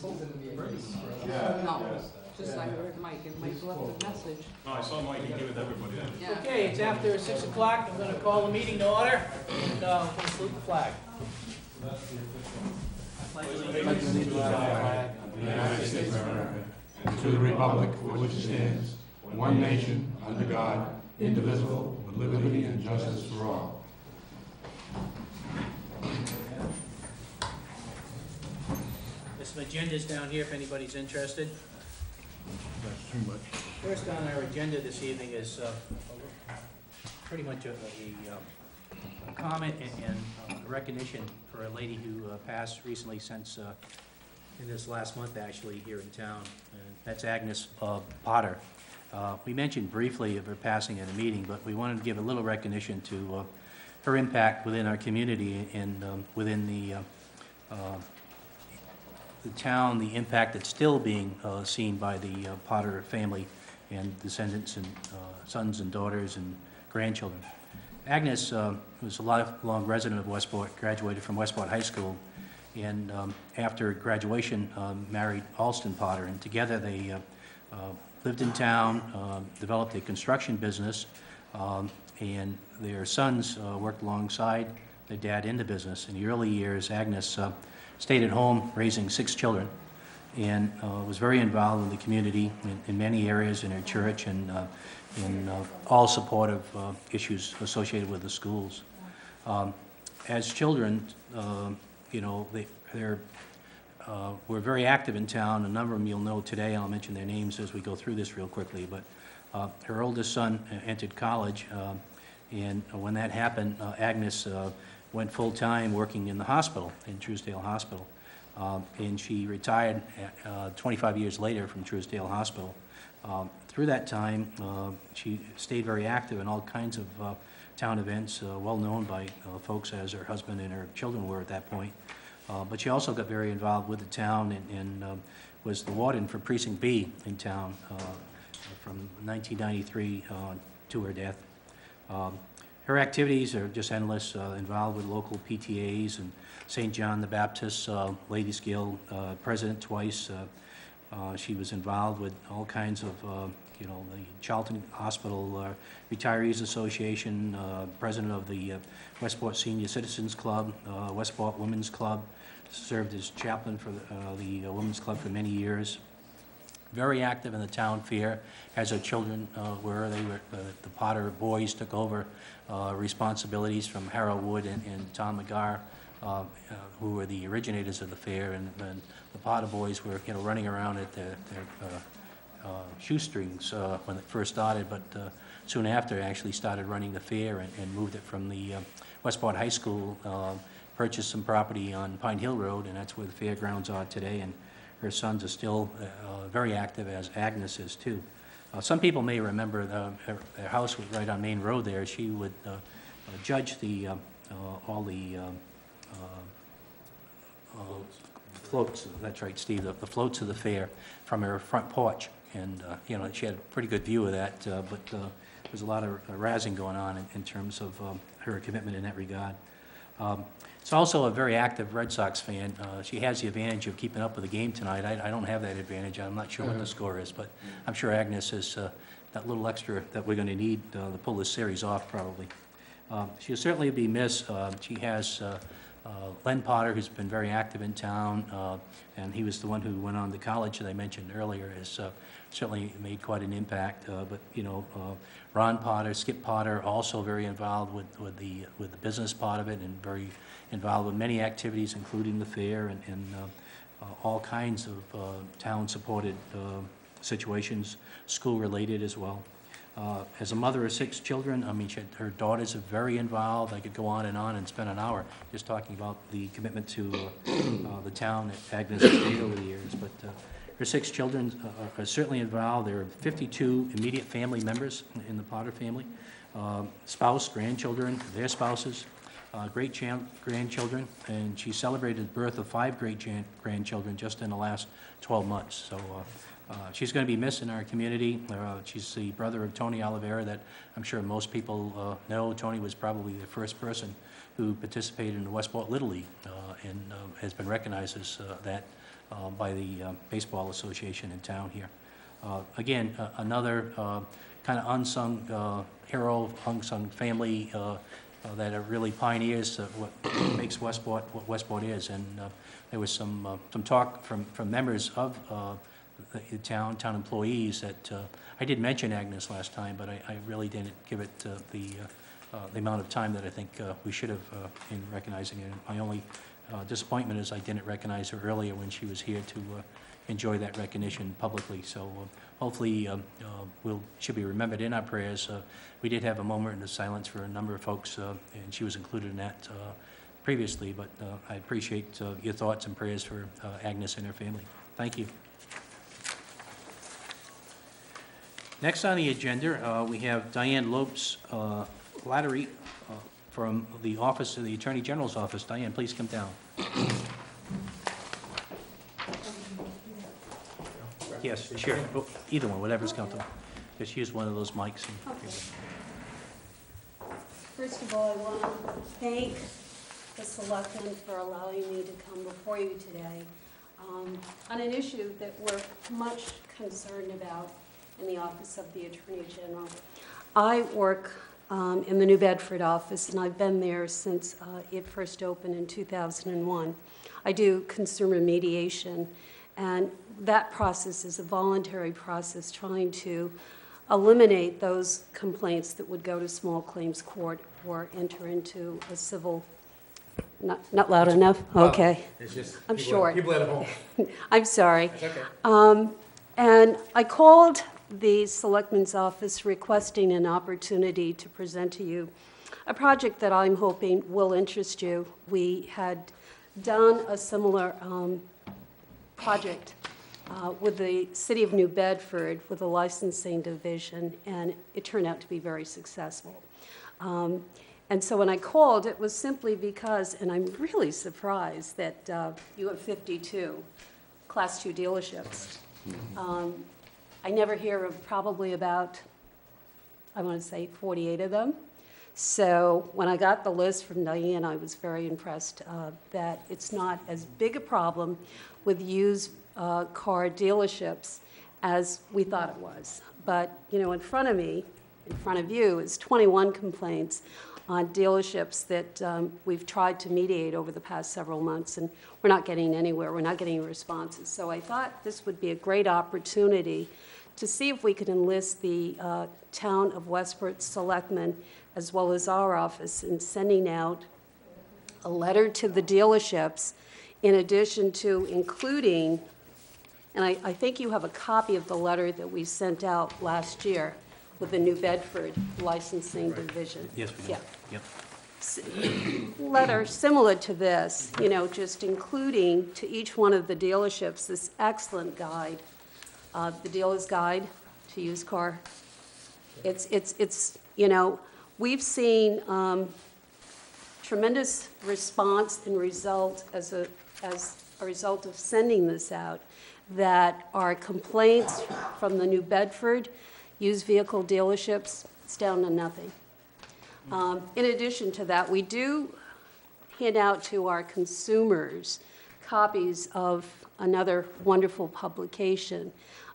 No, just like I heard Mike, and Mike left a message. No, I saw Mike, he gave it to everybody. Yeah. Okay, it's after 6 o'clock. I'm going to call the meeting to order and we'll salute the flag. Pledge allegiance to the flag of the United States of America and to the republic for which it stands, one nation, under God, indivisible, with liberty and justice for all. There's some agendas down here if anybody's interested. That's too much. First on our agenda this evening is pretty much a comment and recognition for a lady who passed recently since in this last month actually here in town. That's Agnes Potter. We mentioned briefly of her passing at a meeting, but we wanted to give a little recognition to her impact within our community and within the town, the impact that's still being seen by the Potter family and descendants and sons and daughters and grandchildren. Agnes was a lifelong resident of Westport, graduated from Westport High School, and after graduation married Alston Potter, and together they lived in town, developed a construction business, and their sons worked alongside their dad in the business. In the early years, Agnes stayed at home raising 6 children and was very involved in the community in many areas in her church and in all supportive issues associated with the schools. As children, you know, they were very active in town. A number of them you'll know today. I'll mention their names as we go through this real quickly. But her oldest son entered college, and when that happened, Agnes went full-time working in the hospital, in Truesdale Hospital. And she retired 25 years later from Truesdale Hospital. Through that time, she stayed very active in all kinds of town events, well known by folks as her husband and her children were at that point. But she also got very involved with the town and was the warden for Precinct B in town from 1993 to her death. Her activities are just endless, involved with local PTAs and St. John the Baptist, Ladies Guild, president twice. She was involved with all kinds of, you know, the Charlton Hospital Retirees Association, president of the Westport Senior Citizens Club, Westport Women's Club, served as chaplain for the Women's Club for many years. Very active in the town fair, as her children were. They were the Potter boys took over responsibilities from Harold Wood and Tom McGar, who were the originators of the fair, and the Potter boys were, you know, running around at their shoestrings when it first started, but soon after actually started running the fair and moved it from the Westport High School, purchased some property on Pine Hill Road, and that's where the fairgrounds are today. And her sons are still very active, as Agnes is too. Some people may remember their house was right on Main Road there. She would judge all the floats. That's right, Steve. The floats of the fair from her front porch, and you know, she had a pretty good view of that. But there's a lot of razzing going on in terms of her commitment in that regard. She's also a very active Red Sox fan. She has the advantage of keeping up with the game tonight. I don't have that advantage. I'm not sure what the score is, but I'm sure Agnes is that little extra that we're going to need to pull this series off, probably. She'll certainly be missed. She has Len Potter, who's been very active in town, and he was the one who went on to college that I mentioned earlier, has certainly made quite an impact. But you know, Ron Potter, Skip Potter, also very involved with the business part of it, and very involved with many activities, including the fair and all kinds of town-supported situations, school-related as well. As a mother of 6 children, I mean, her daughters are very involved. I could go on and spend an hour just talking about the commitment to the town that Agnes has made over the years. But her 6 children are certainly involved. There are 52 immediate family members in the Potter family, spouse, grandchildren, their spouses, great-grandchildren, and she celebrated the birth of 5 great-grandchildren just in the last 12 months. So She's going to be missed in our community. She's the brother of Tony Oliveira that I'm sure most people know. Tony was probably the first person who participated in the Westport Little League and has been recognized as that by the Baseball Association in town here. Again, another kind of unsung hero, unsung family that are really pioneers of what makes Westport what Westport is. And there was some talk from members of the town employees that I did mention Agnes last time, but I really didn't give it the amount of time that I think we should have in recognizing it. My only disappointment is I didn't recognize her earlier when she was here to enjoy that recognition publicly. So hopefully she'll be remembered in our prayers. We did have a moment of silence for a number of folks, and she was included in that previously, but I appreciate your thoughts and prayers for Agnes and her family. Thank you. Next on the agenda, we have Diane Lopes Lattery from the Office of the Attorney General's Office. Diane, please come down. Yes, sure. Oh, either one, whatever's comfortable. Just use one of those mics. Okay. First of all, I want to thank the selectmen for allowing me to come before you today on an issue that we're much concerned about in the Office of the Attorney General. I work in the New Bedford office, and I've been there since it first opened in 2001. I do consumer mediation, and that process is a voluntary process trying to eliminate those complaints that would go to small claims court or enter into a civil. Not loud enough? Okay. It's just I'm short. People at home. I'm sorry. It's okay. And I called the Selectman's office requesting an opportunity to present to you a project that I'm hoping will interest you. We had done a similar project with the City of New Bedford with a licensing division, and it turned out to be very successful. And so when I called, it was simply because, and I'm really surprised that you have 52 Class 2 dealerships. I never hear of probably about, I want to say 48 of them. So when I got the list from Diane, I was very impressed that it's not as big a problem with used car dealerships as we thought it was. But, you know, in front of me, in front of you, is 21 complaints on dealerships that we've tried to mediate over the past several months, and we're not getting anywhere. We're not getting responses. So I thought this would be a great opportunity to see if we could enlist the town of Westport selectmen as well as our office in sending out a letter to the dealerships in addition to including, and I think you have a copy of the letter that we sent out last year with the New Bedford licensing division. Yes, we do. Yeah. Yep. Letter similar to this, you know, just including to each one of the dealerships this excellent guide, the dealer's guide to used car. It's you know, we've seen tremendous response and result as a result of sending this out, that our complaints from the New Bedford used vehicle dealerships, it's down to nothing. In addition to that, we do hand out to our consumers copies of another wonderful publication.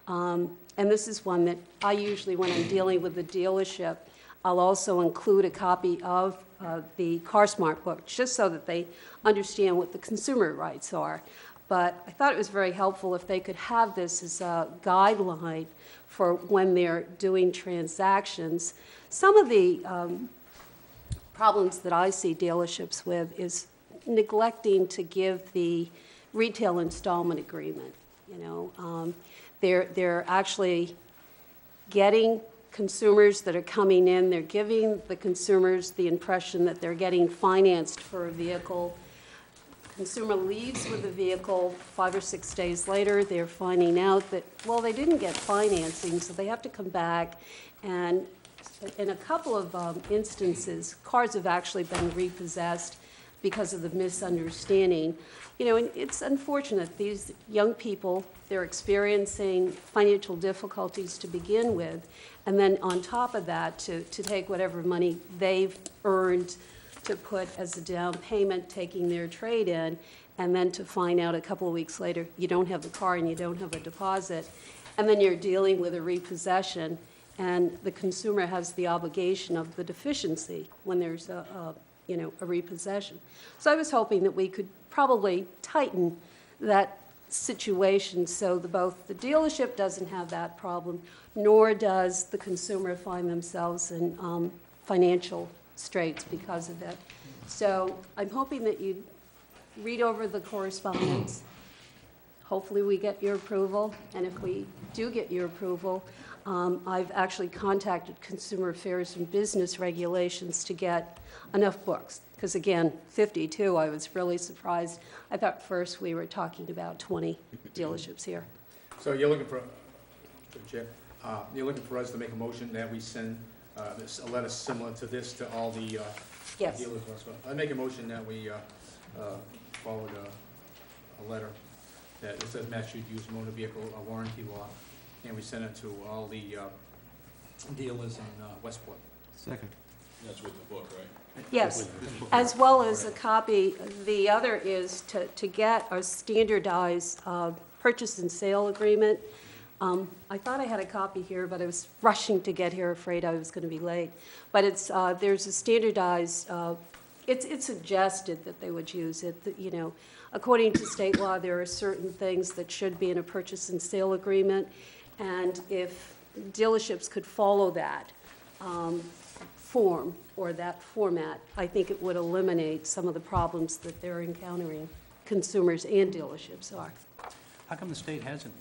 And this is one that I usually, when I'm dealing with the dealership, I'll also include a copy of the CarSmart book, just so that they understand what the consumer rights are. But I thought it was very helpful if they could have this as a guideline for when they're doing transactions. Some of the problems that I see dealerships with is neglecting to give the retail installment agreement. You know, they're actually getting consumers that are coming in, they're giving the consumers the impression that they're getting financed for a vehicle. Consumer leaves with the vehicle 5 or 6 days later, they're finding out that, well, they didn't get financing, so they have to come back. And in a couple of instances, cars have actually been repossessed. because of the misunderstanding. You know, and it's unfortunate, these young people, they're experiencing financial difficulties to begin with, and then on top of that, to take whatever money they've earned to put as a down payment, taking their trade in, and then to find out a couple of weeks later, you don't have the car and you don't have a deposit, and then you're dealing with a repossession, and the consumer has the obligation of the deficiency when there's a repossession. So I was hoping that we could probably tighten that situation so both the dealership doesn't have that problem, nor does the consumer find themselves in financial straits because of it. So I'm hoping that you read over the correspondence. Hopefully we get your approval, and if we do get your approval, I've actually contacted Consumer Affairs and Business Regulations to get enough books, because again, 52, I was really surprised. I thought first we were talking about 20 dealerships here. So you're looking for, Chair, you're looking for us to make a motion that we send a letter similar to this to all the Yes. dealers? I make a motion that we forward a letter that it says Massachusetts Used Motor Vehicle Warranty Law, and we send it to all the dealers in Westport. Second. That's with the book, right? Yes, as well as a copy. The other is to get a standardized purchase and sale agreement. I thought I had a copy here, but I was rushing to get here, afraid I was going to be late. But it's there's a standardized, it's suggested that they would use it, that, you know, according to state law, there are certain things that should be in a purchase and sale agreement, and if dealerships could follow that form or that format, I think it would eliminate some of the problems that they're encountering, consumers and dealerships are. How come the state hasn't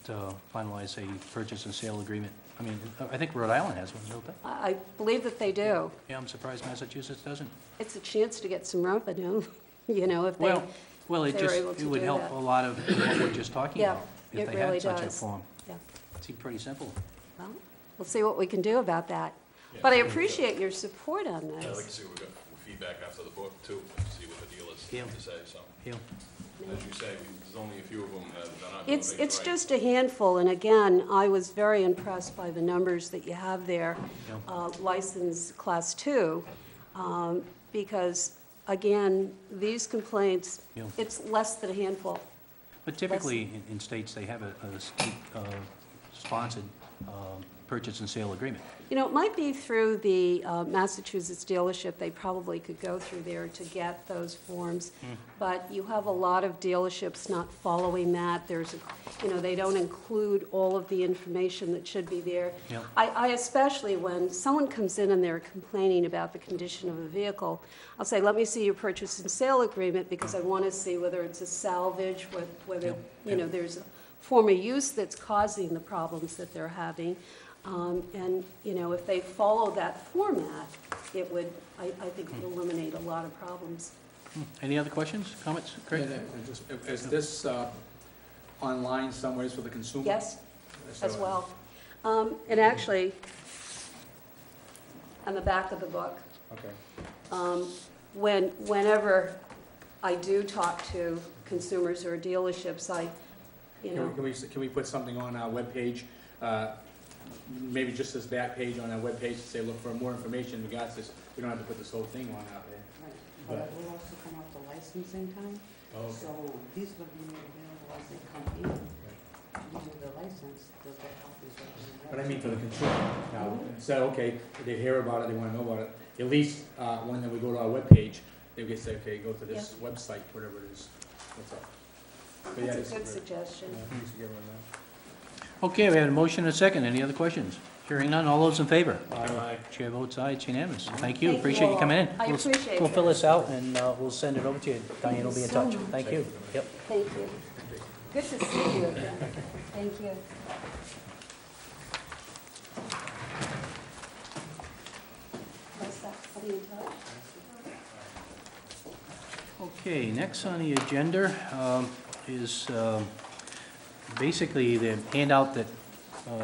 finalized a purchase and sale agreement? I mean, I think Rhode Island has one, don't they? I believe that they do. Yeah, I'm surprised Massachusetts doesn't. It's a chance to get some revenue, you know, if they, Well, it they were just, able it to would do help that. a lot of what we're just talking Yeah, about. it If they really had such a does. form. yeah. It seemed pretty simple. Well, we'll see what we can do about that. But I appreciate your support on Yeah, I'd like to this. see what we got feedback after the book too, see what the dealers Yeah. have to say, so. Yeah. As you say, there's only a few of them that are not doing things It's right. just a handful, and again, I was very impressed by the numbers that you have there, Yeah. license class 2, because, again, these complaints, Yeah. it's less than a handful. But typically, in states, they have a state sponsored purchase and sale agreement. You know, it might be through the Massachusetts dealership, they probably could go through there to get those forms. But you have a lot of dealerships not following that. There's, they don't include all of the information that should be there. Yep. I especially, when someone comes in and they're complaining about the condition of a vehicle, I'll say, let me see your purchase and sale agreement, because I want to see whether it's a salvage, whether, Yep. there's a form of use that's causing the problems that they're having. And, if they follow that format, it would, I think, it would eliminate a lot of problems. Any other questions, comments? Craig? Is this online somewhere for the consumer? Yes, So- as well. And actually, on the back of the book, Okay. whenever I do talk to consumers or dealerships, Can we put something on our webpage, maybe just this back page on our webpage to say, look, for more information in regards to this, we don't have to put this whole thing on out there. But it will also come out the licensing time. Oh, okay. So these will be made available as they come in. Using the license, they'll get copies of them. But I mean for the consumer, now, so, okay, they hear about it, they wanna know about it, at least, when we go to our webpage, they can say, okay, go to this website, whatever it is, what's up. But yeah, That's a good it's- suggestion. Yeah, we should get rid of that. Okay, we had a motion and a second. Any other questions? Hearing none, all those in favor? Aye. Chair votes aye, it's unanimous. Thank you, Thank you appreciate you all. coming in. I We'll- appreciate We'll it. fill this out and we'll send it over to you. Diane will be in so touch. much. Thank you. Yep. Thank you. Good to see you again. Thank you. What's that? I'll be in touch. Okay, next on the agenda is basically the handout that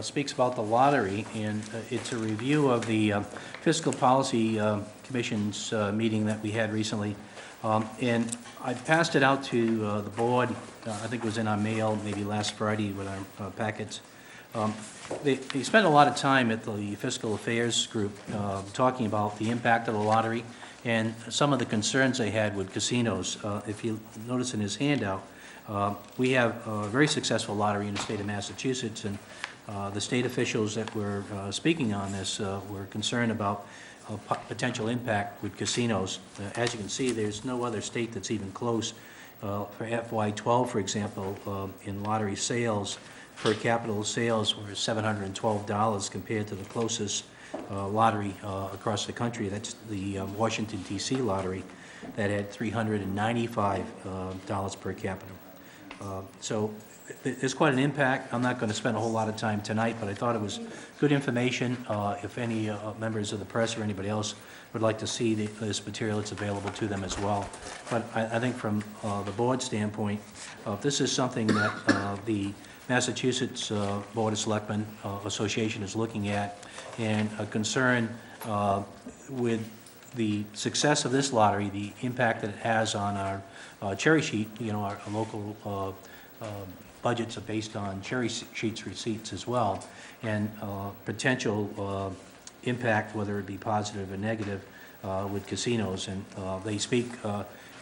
speaks about the lottery, and it's a review of the Fiscal Policy Commission's meeting that we had recently. And I passed it out to the board, I think it was in our mail, maybe last Friday with our packets. They spent a lot of time at the Fiscal Affairs Group talking about the impact of the lottery and some of the concerns they had with casinos. If you notice in his handout, we have a very successful lottery in the state of Massachusetts, and the state officials that were speaking on this were concerned about potential impact with casinos. As you can see, there's no other state that's even close. For FY12, for example, in lottery sales, per capita sales were $712 compared to the closest lottery across the country. That's the Washington, D.C. lottery that had $395 per capita. So there's quite an impact. I'm not going to spend a whole lot of time tonight, but I thought it was good information. If any members of the press or anybody else would like to see this material, it's available to them as well. But I think from the board standpoint, this is something that the Massachusetts Board of Selectmen Association is looking at, and a concern with the success of this lottery, the impact that it has on our cherry sheet, our local budgets are based on cherry sheets receipts as well, and potential impact, whether it be positive or negative, with casinos. And they speak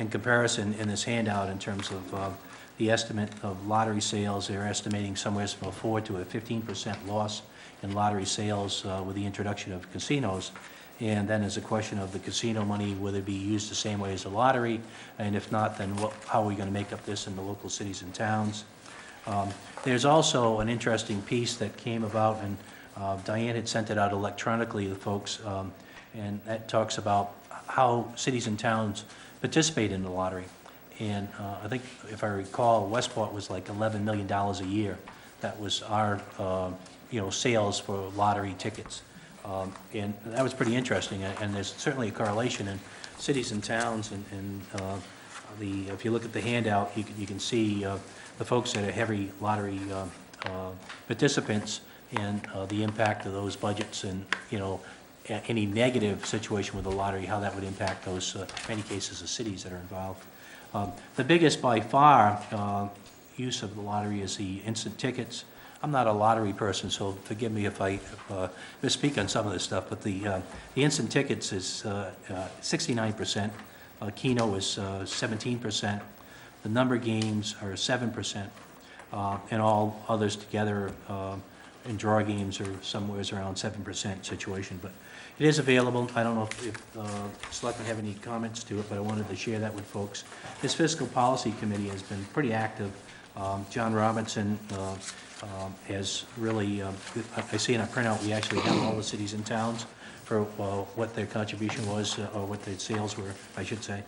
in comparison in this handout in terms of the estimate of lottery sales. They're estimating somewhere from a 4 to a 15% loss in lottery sales with the introduction of casinos. And then there's a question of the casino money, whether it be used the same way as the lottery, and if not, then how are we going to make up this in the local cities and towns? There's also an interesting piece that came about, and Diane had sent it out electronically to folks, and that talks about how cities and towns participate in the lottery. And I think, if I recall, Westport was like $11 million a year. That was our, sales for lottery tickets. And that was pretty interesting, and there's certainly a correlation in cities and towns, and if you look at the handout, you can see the folks that are heavy lottery participants and the impact of those budgets, and any negative situation with the lottery, how that would impact those, many cases, the cities that are involved. The biggest by far use of the lottery is the instant tickets. I'm not a lottery person, so forgive me if I misspeak on some of this stuff, but the instant tickets is 69%, Keno is 17%, the number games are 7%, and all others together in draw games are somewhere around 7% situation. But it is available. I don't know if Selectmen have any comments to it, but I wanted to share that with folks. This Fiscal Policy Committee has been pretty active. John Robinson has really, I see in our printout, we actually have all the cities and towns for what their contribution was, or what their sales were, I should say.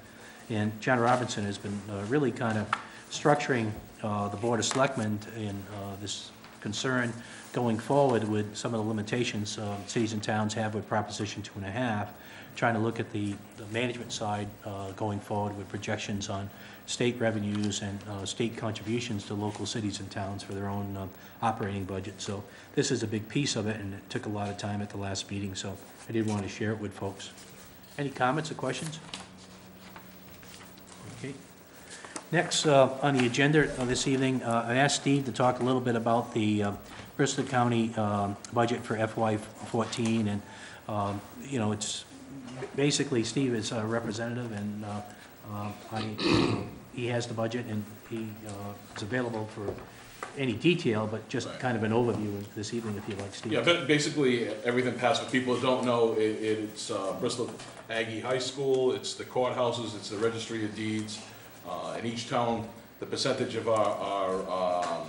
And John Robinson has been really kind of structuring the Board of Selectmen in this concern going forward with some of the limitations cities and towns have with Proposition 2.5, trying to look at the management side going forward with projections on state revenues and state contributions to local cities and towns for their own operating budget. So this is a big piece of it, and it took a lot of time at the last meeting, so I did want to share it with folks. Any comments or questions? Okay. Next on the agenda this evening, I asked Steve to talk a little bit about the Bristol County budget for FY14, and it's basically Steve is a representative, and he has the budget, and he is available for any detail, but just kind of an overview this evening, if you'd like, Steve. Yeah, but basically, everything passed. For people who don't know, it's Bristol Aggie High School, it's the courthouses, it's the registry of deeds. In each town, the percentage of our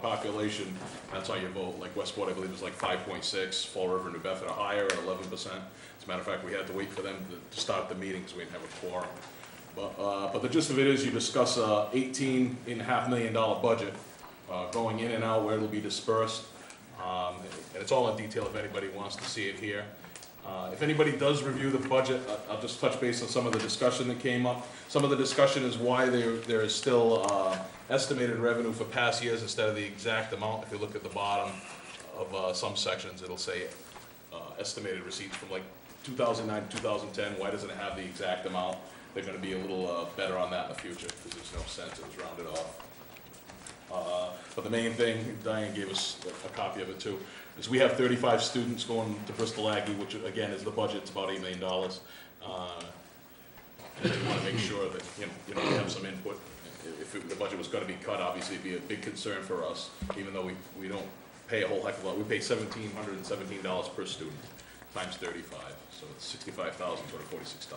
population, that's how you vote. Like Westport, I believe, is like 5.6, Fall River, New Bedford are higher at 11%. As a matter of fact, we had to wait for them to start the meeting because we didn't have a quorum. But the gist of it is you discuss a $18.5 million budget going in and out, where it'll be dispersed. And it's all in detail if anybody wants to see it here. If anybody does review the budget, I'll just touch base on some of the discussion that came up. Some of the discussion is why there is still estimated revenue for past years instead of the exact amount. If you look at the bottom of some sections, it'll say estimated receipts from like 2009 to 2010. Why doesn't it have the exact amount? they're gonna be a little better on that in the future, because there's no sense, it was rounded off. But the main thing, Diane gave us a copy of it too, is we have 35 students going to Bristol Aggie, which again is the budget, it's about $8 million. And we want to make sure that, you know, we have some input. If the budget was going to be cut, obviously it'd be a big concern for us, even though we don't pay a whole heck of a lot. We pay $1,717 per student, times 35, so it's $65,246.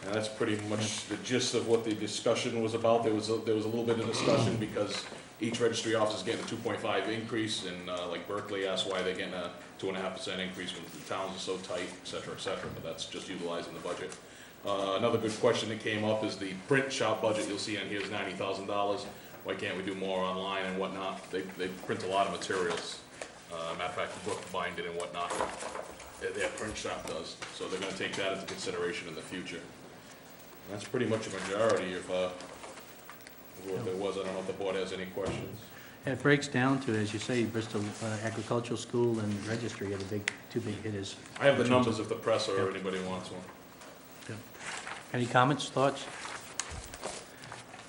And that's pretty much the gist of what the discussion was about. There was a little bit of discussion because each registry office is getting a 2.5 increase, and like Berkeley asked why they're getting a 2.5% increase when the towns are so tight, et cetera, but that's just utilizing the budget. Another good question that came up is the print shop budget you'll see on here is $90,000. Why can't we do more online and whatnot? They print a lot of materials. Matter of fact, book binding and whatnot, their print shop does. So they're gonna take that into consideration in the future. And that's pretty much a majority of what there was. I don't know if the board has any questions. It breaks down to, as you say, Bristol Agricultural School and Registry are the two big hitters. I have the numbers if the press or anybody wants one. Yeah. Any comments, thoughts?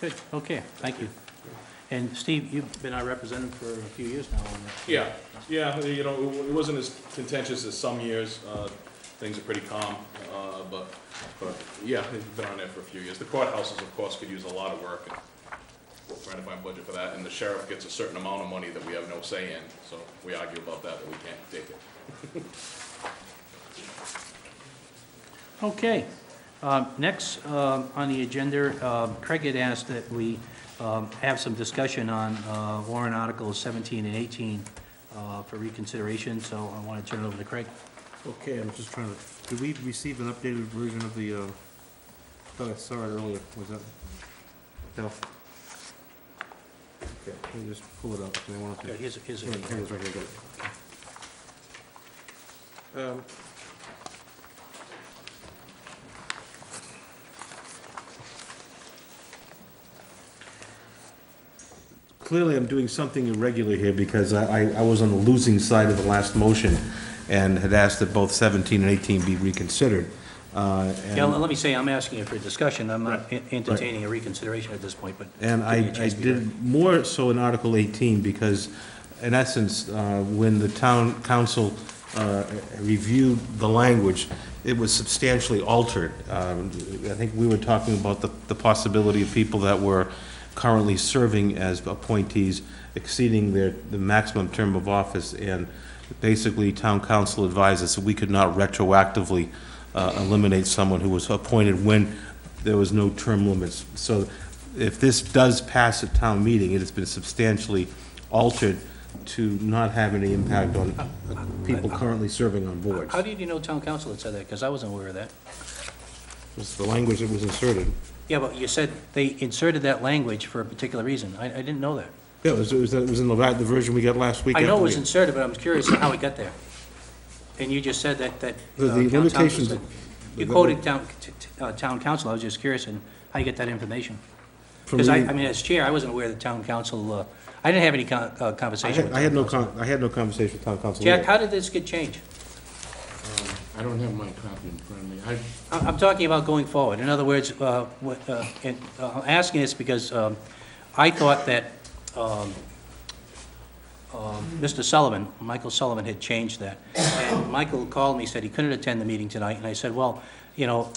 Good, okay, thank you. And Steve, you've been our representative for a few years now on that. Yeah, you know, it wasn't as contentious as some years. Things are pretty calm, but yeah, they've been on there for a few years. The courthouses, of course, could use a lot of work, and we're trying to find budget for that, and the sheriff gets a certain amount of money that we have no say in, so we argue about that we can't take it. Okay, next on the agenda, Craig had asked that we have some discussion on warrant articles 17 and 18 for reconsideration, so I want to turn it over to Craig. Okay, I'm just trying to, did we receive an updated version of the, I thought I saw it earlier, was that? No. Okay, let me just pull it up, so I want to. Okay, here's Here it is, right here, got it. Clearly, I'm doing something irregular here because I was on the losing side of the last motion and had asked that both 17 and 18 be reconsidered. Yeah, let me say, I'm asking you for discussion, I'm not entertaining a reconsideration at this point, but. And I did more so in Article 18 because, in essence, when the town council reviewed the language, it was substantially altered. I think we were talking about the possibility of people that were currently serving as appointees exceeding the maximum term of office, and basically town council advised us that we could not retroactively eliminate someone who was appointed when there was no term limits. So if this does pass at town meeting, it has been substantially altered to not have any impact on people currently serving on boards. How did you know town council had said that? Because I wasn't aware of that. It's the language that was inserted. Yeah, but you said they inserted that language for a particular reason. I didn't know that. Yeah, it was in the version we got last week. I know it after was we- inserted, but I'm curious how it got there. And you just said that The town council limitations. said- You quoted town council, I was just curious in how you get that information. from Because I reading- mean, as chair, I wasn't aware that town council, I didn't have any conversation with I had town no council. I had no conversation with town council. Jack, either. how did this get changed? I don't have my copy in front of me. I'm talking about going forward. In other words, I'm asking this because I thought that Mr. Sullivan, Michael Sullivan, had changed that. And Michael called me, said he couldn't attend the meeting tonight, and I said, well, you know,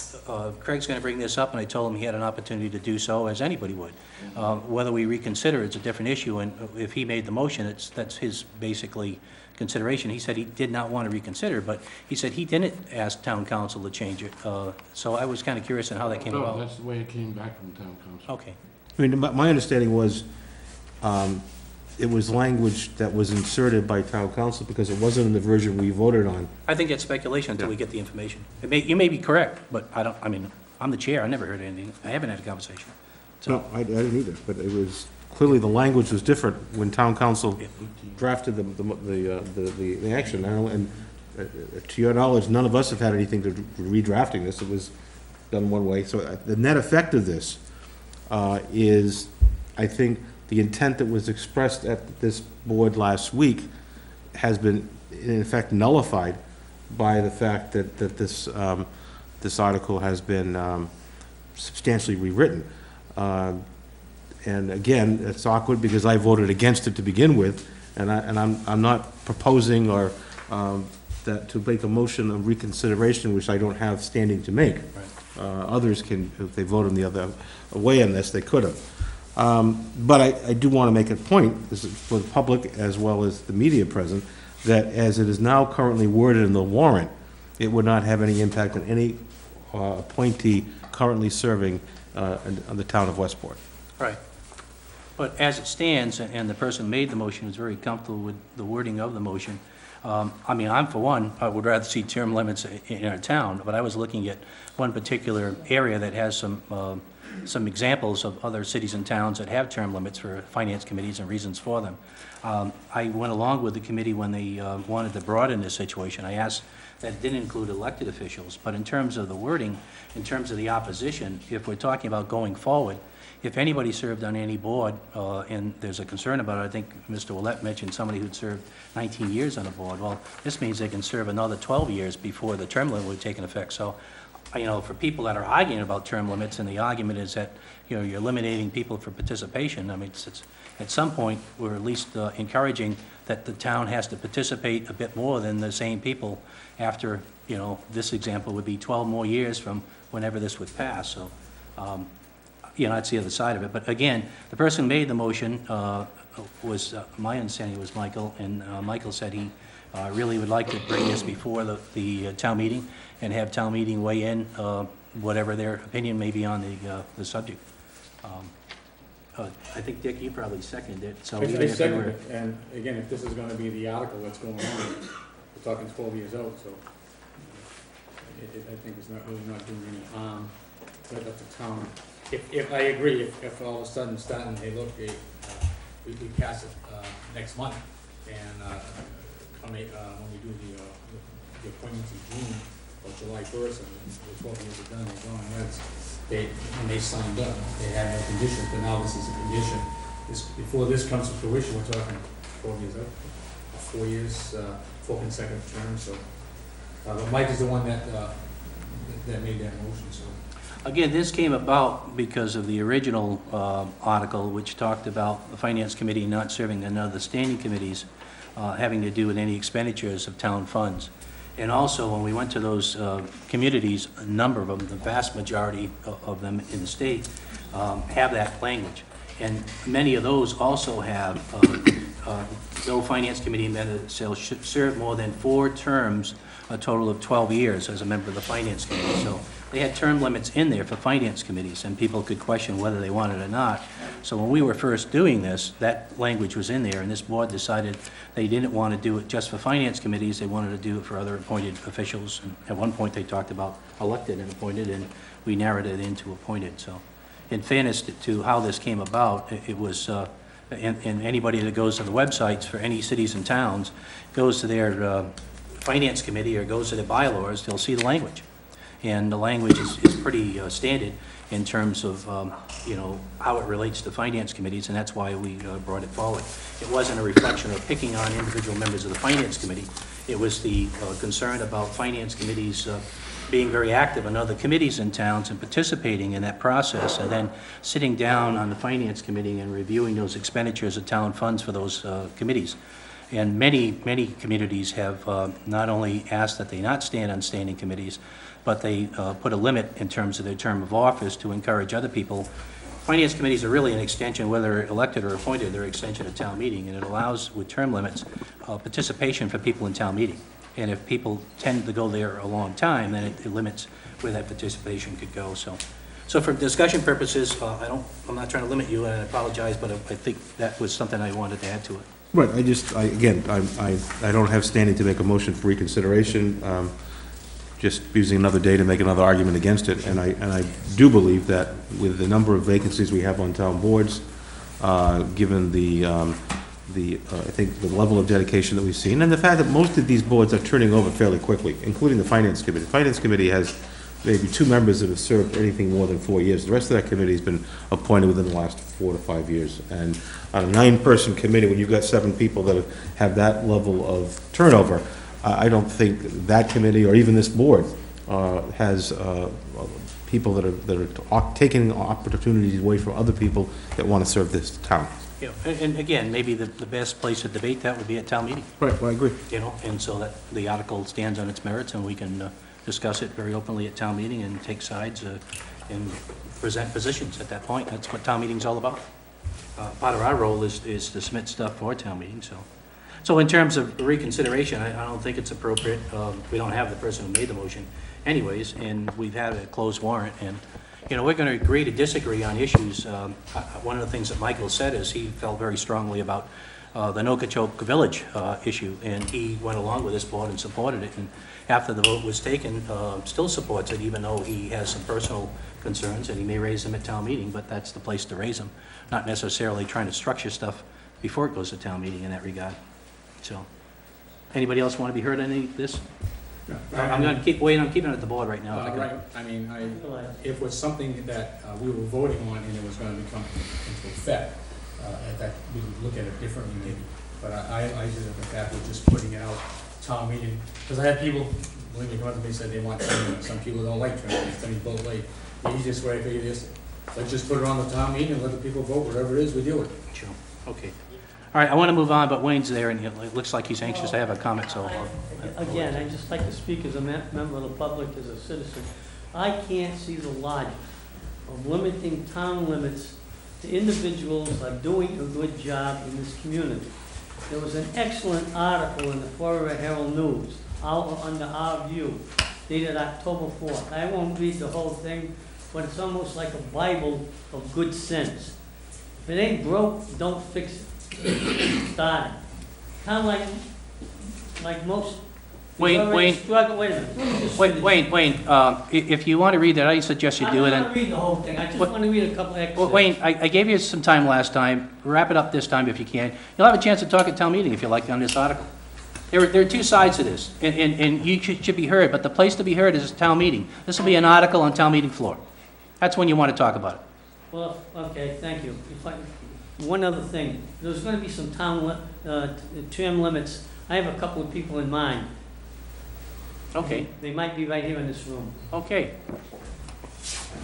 Craig's going to bring this up, and I told him he had an opportunity to do so, as anybody would. Whether we reconsider, it's a different issue, and if he made the motion, that's his basically consideration. He said he did not want to reconsider, but he said he didn't ask town council to change it. So I was kind of curious on how that came No, about. that's the way it came back from town council. Okay. I mean, my understanding was, it was language that was inserted by town council because it wasn't in the version we voted on. I think that's speculation until we get the information. You may be correct, but I mean, I'm the chair, I never heard anything. I haven't had a conversation. No, I didn't either, but it was, clearly the language was different when town council drafted the action. And to your knowledge, none of us have had anything to redrafting this. It was done one way. So the net effect of this is, I think, the intent that was expressed at this board last week has been, in effect, nullified by the fact that this article has been substantially rewritten. And again, it's awkward because I voted against it to begin with, and I'm not proposing or that to make a motion of reconsideration, which I don't have standing to make. Others can, if they vote in the other way on this, they could have. But I do want to make a point, this is for the public as well as the media present, that as it is now currently worded in the warrant, it would not have any impact on any appointee currently serving on the town of Westport. Right. But as it stands, and the person who made the motion is very comfortable with the wording of the motion, I mean, I'm, for one, I would rather see term limits in our town, but I was looking at one particular area that has some examples of other cities and towns that have term limits for finance committees and reasons for them. I went along with the committee when they wanted to broaden this situation. I asked that it didn't include elected officials, but in terms of the wording, in terms of the opposition, if we're talking about going forward, if anybody served on any board, and there's a concern about it, I think Mr. Willett mentioned somebody who'd served 19 years on a board. Well, this means they can serve another 12 years before the term limit would take effect. So, you know, for people that are arguing about term limits, and the argument is that, you know, you're eliminating people for participation, I mean, it's at some point, we're at least encouraging that the town has to participate a bit more than the same people after, you know, this example would be 12 more years from whenever this would pass. So, you know, that's the other side of it. But again, the person who made the motion was, my understanding was Michael, and Michael said he really would like to bring this before the town meeting and have town meeting weigh in, whatever their opinion may be on the subject. I think, Dick, you probably seconded it, so. even I if you second were- it, and again, if this is gonna be the article that's going on, we're talking 12 years out, so I think it's not really not doing any harm, but up to town. If I agree, if all of a sudden starting, hey, look, we pass it next month, and when we do the appointments in June or July 1st, and the 12 years are done, they're gone, when they signed up, they had no conditions, but now this is a condition. Before this comes to fruition, we're talking 12 years out, 4 years, 4 consecutive terms, so. But Mike is the one that made that motion, so. Again, this came about because of the original article, which talked about the Finance Committee not serving on other standing committees having to do with any expenditures of town funds. And also, when we went to those communities, a number of them, the vast majority of them in the state, have that language. And many of those also have no Finance Committee member should serve more than 4 terms, a total of 12 years as a member of the Finance Committee. So they had term limits in there for finance committees, and people could question whether they wanted it or not. So when we were first doing this, that language was in there, and this board decided they didn't want to do it just for finance committees, they wanted to do it for other appointed officials. And at one point, they talked about elected and appointed, and we narrowed it into appointed. So in fairness to how this came about, it was, and anybody that goes to the websites for any cities and towns, goes to their finance committee or goes to their bylaws, they'll see the language. And the language is pretty standard in terms of, you know, how it relates to finance committees, and that's why we brought it forward. It wasn't a reflection of picking on individual members of the finance committee. It was the concern about finance committees being very active in other committees in towns and participating in that process, and then sitting down on the finance committee and reviewing those expenditures of town funds for those committees. And many communities have not only asked that they not stand on standing committees, but they put a limit in terms of their term of office to encourage other people. Finance committees are really an extension, whether elected or appointed, they're an extension of town meeting, and it allows, with term limits, participation for people in town meeting. And if people tend to go there a long time, then it limits where that participation could go. So for discussion purposes, I'm not trying to limit you, and I apologize, but I think that was something I wanted to add to it. Right, I don't have standing to make a motion for reconsideration, just using another day to make another argument against it, and I do believe that with the number of vacancies we have on town boards, given I think the level of dedication that we've seen, and the fact that most of these boards are turning over fairly quickly, including the Finance Committee. The Finance Committee has maybe 2 members that have served anything more than 4 years. The rest of that committee has been appointed within the last 4 to 5 years. And on a 9-person committee, when you've got 7 people that have that level of turnover, I don't think that committee or even this board has people that are taking opportunities away from other people that want to serve this town. You know, and again, maybe the best place to debate that would be at town meeting, Right, well, I agree. you know, and so that the article stands on its merits, and we can discuss it very openly at town meeting and take sides and present positions at that point. That's what town meeting's all about. Part of our role is to submit stuff for town meeting, so. So in terms of reconsideration, I don't think it's appropriate. We don't have the person who made the motion anyways, and we've had a closed warrant, and, you know, we're gonna agree to disagree on issues. One of the things that Michael said is he felt very strongly about the Nokochoke Village issue, and he went along with this board and supported it, and after the vote was taken, still supports it, even though he has some personal concerns, and he may raise them at town meeting, but that's the place to raise them, not necessarily trying to structure stuff before it goes to town meeting in that regard. So, anybody else want to be heard on any of this? I'm gonna keep waiting, I'm keeping it at the board right now. if I can. Right, I mean, if it was something that we were voting on and it was gonna become into effect, that we would look at it differently maybe. But I did it the fact of just putting it out, town meeting, because I had people, when they come up to me and said they want training, some people don't like training, it's any both late. The easiest way I figure is, let's just put it on the town meeting and let the people vote, whatever it is, we deal with it. Sure, okay. All right, I want to move on, but Wayne's there, and it looks like he's anxious to have a comment, so. Again, I'd just like to speak as a member of the public, as a citizen. I can't see the logic of limiting town limits to individuals that are doing a good job in this community. There was an excellent article in the Fall River Herald News, under our view, dated October 4th. I won't read the whole thing, but it's almost like a Bible of good sense. If it ain't broke, don't fix it. Start it. Kind of like most. Wayne, Wait a minute. Let me just finish. Wayne, if you want to read that, I suggest you do it. I don't want to read the whole thing, I just What- want to read a couple excerpts. Well, Wayne, I gave you some time last time. Wrap it up this time if you can. You'll have a chance to talk at town meeting if you like on this article. There are two sides to this, and you should be heard, but the place to be heard is town meeting. This will be an article on town meeting floor. That's when you want to talk about it. Well, okay, thank you. One other thing, there's going to be some term limits. I have a couple of people in mind. Okay, They might be right here in this room. okay.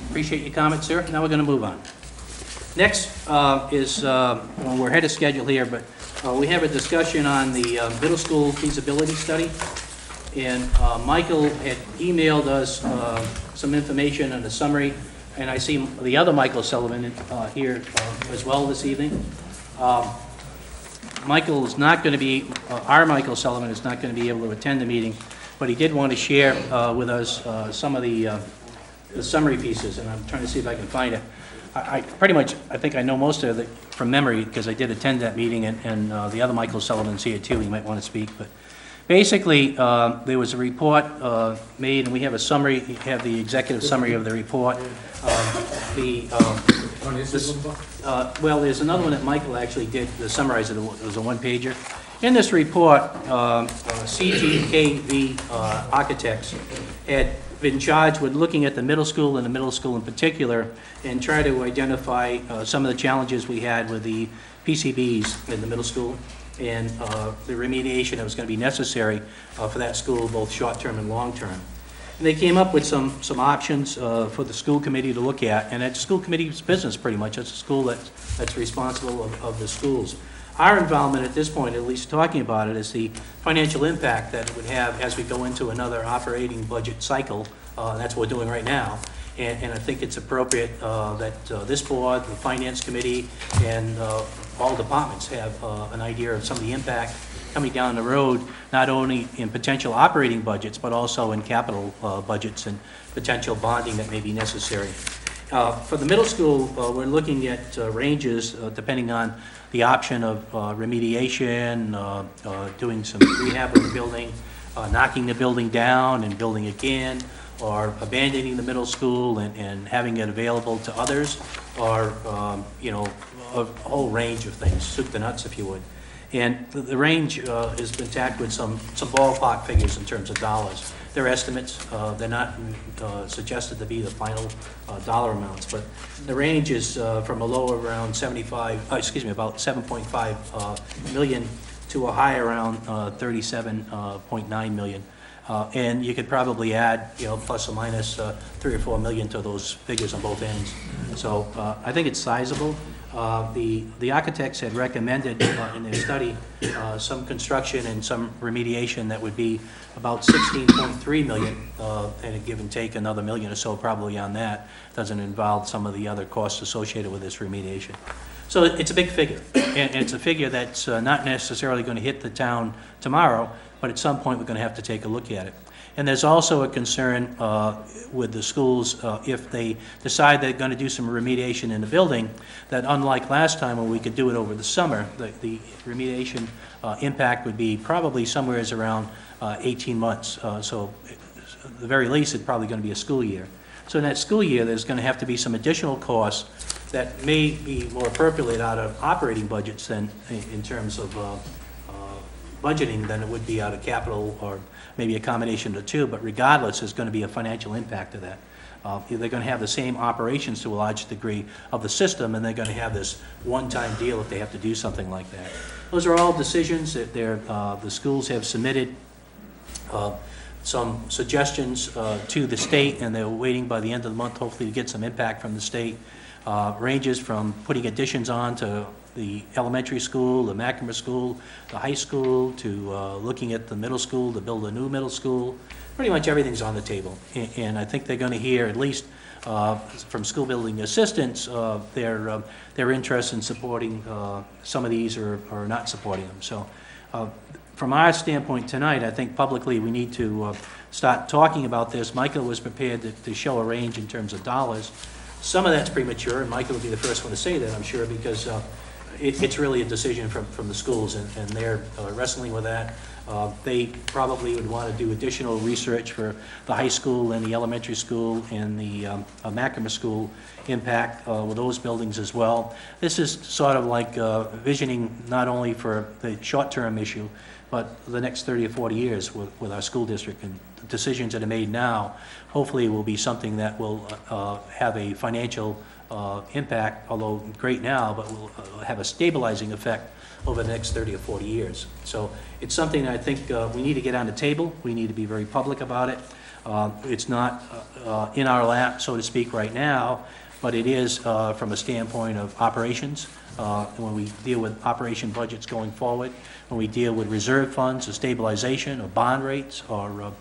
Appreciate your comments, sir. Now we're going to move on. Next is, well, we're ahead of schedule here, but we have a discussion on the middle school feasibility study. And Michael had emailed us some information and a summary, and I see the other Michael Sullivan here as well this evening. Michael is not going to be, our Michael Sullivan is not going to be able to attend the meeting, but he did want to share with us some of the summary pieces, and I'm trying to see if I can find it. I pretty much, I think I know most of it from memory, because I did attend that meeting, and the other Michael Sullivan's here too, he might want to speak, but basically, there was a report made, and we have a summary, we have the executive summary of the report. Well, there's another one that Michael actually did to summarize it. It was a one-pager. In this report, CGKV Architects had been charged with looking at the middle school, and the middle school in particular, and try to identify some of the challenges we had with the PCBs in the middle school, and the remediation that was going to be necessary for that school, both short-term and long-term. And they came up with some options for the school committee to look at, and that's school committee's business pretty much. It's a school that's responsible of the schools. Our involvement at this point, at least talking about it, is the financial impact that it would have as we go into another operating budget cycle. That's what we're doing right now. And I think it's appropriate that this board, the finance committee, and all departments have an idea of some of the impact coming down the road, not only in potential operating budgets, but also in capital budgets and potential bonding that may be necessary. For the middle school, we're looking at ranges depending on the option of remediation, doing some rehab of the building, knocking the building down and building again, or abandoning the middle school and having it available to others, or, you know, a whole range of things, soup to nuts, if you would. And the range has been tacked with some ballpark figures in terms of dollars. They're estimates. They're not suggested to be the final dollar amounts, but the range is from a low around about 7.5 million to a high around 37.9 million. And you could probably add, plus or minus 3 or 4 million to those figures on both ends. So I think it's sizable. The architects had recommended in their study some construction and some remediation that would be about 16.3 million, and a give and take another million or so probably on that. Doesn't involve some of the other costs associated with this remediation. So it's a big figure, and it's a figure that's not necessarily going to hit the town tomorrow, but at some point we're going to have to take a look at it. And there's also a concern with the schools, if they decide they're going to do some remediation in the building, that unlike last time when we could do it over the summer, the remediation impact would be probably somewhere around 18 months. So at the very least, it's probably going to be a school year. So in that school year, there's going to have to be some additional costs that may be more appropriate out of operating budgets than in terms of budgeting than it would be out of capital, or maybe a combination of the two, but regardless, there's going to be a financial impact of that. They're going to have the same operations to a large degree of the system, and they're going to have this one-time deal if they have to do something like that. Those are all decisions that the schools have submitted some suggestions to the state, and they're waiting by the end of the month, hopefully, to get some impact from the state. Ranges from putting additions on to the elementary school, the McNamara School, the high school, to looking at the middle school to build a new middle school. Pretty much everything's on the table. And I think they're going to hear, at least from school building assistants, their interest in supporting some of these or not supporting them. So from our standpoint tonight, I think publicly we need to start talking about this. Michael was prepared to show a range in terms of dollars. Some of that's premature, and Michael will be the first one to say that, I'm sure, because it's really a decision from the schools, and they're wrestling with that. They probably would want to do additional research for the high school and the elementary school and the McNamara School impact with those buildings as well. This is sort of like visioning not only for the short-term issue, but the next 30 or 40 years with our school district, and the decisions that are made now hopefully will be something that will have a financial impact, although great now, but will have a stabilizing effect over the next 30 or 40 years. So it's something that I think we need to get on the table. We need to be very public about it. It's not in our lap, so to speak, right now, but it is from a standpoint of operations. When we deal with operation budgets going forward, when we deal with reserve funds or stabilization or bond rates, or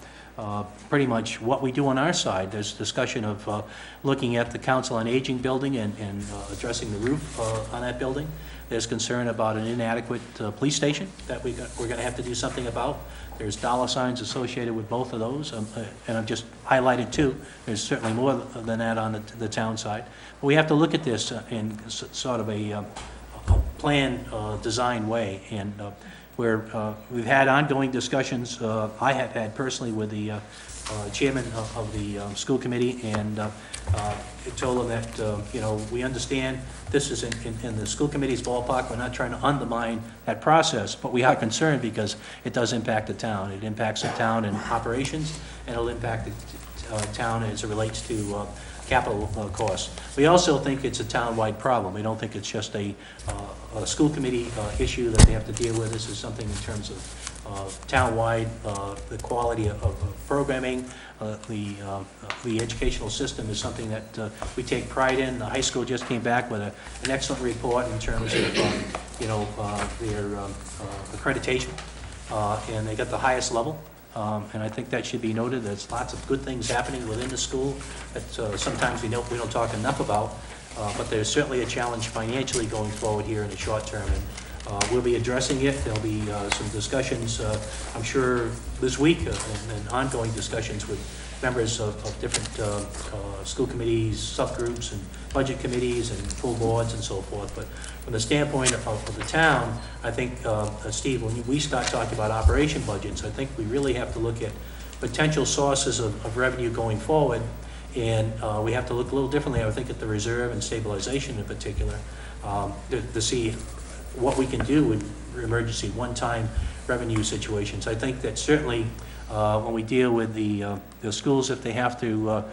pretty much what we do on our side. There's discussion of looking at the Council on Aging building and addressing the roof on that building. There's concern about an inadequate police station that we're going to have to do something about. There's dollar signs associated with both of those, and I've just highlighted two. There's certainly more than that on the town side. But we have to look at this in sort of a planned, design way, and where we've had ongoing discussions. I have had personally with the chairman of the school committee, and told him that we understand this is in the school committee's ballpark. We're not trying to undermine that process, but we are concerned because it does impact the town. It impacts the town in operations, and it'll impact the town as it relates to capital costs. We also think it's a town-wide problem. We don't think it's just a school committee issue that they have to deal with. This is something in terms of town-wide, the quality of programming, the educational system is something that we take pride in. The high school just came back with an excellent report in terms of their accreditation, and they got the highest level. And I think that should be noted. There's lots of good things happening within the school that sometimes we don't talk enough about, but there's certainly a challenge financially going forward here in the short term, and we'll be addressing it. There'll be some discussions, I'm sure, this week, and ongoing discussions with members of different school committees, subgroups, and budget committees, and full boards, and so forth. But from the standpoint of the town, I think, Steve, when we start talking about operation budgets, I think we really have to look at potential sources of revenue going forward, and we have to look a little differently, I think, at the reserve and stabilization in particular, to see what we can do in emergency one-time revenue situations. I think that certainly when we deal with the schools, if they have to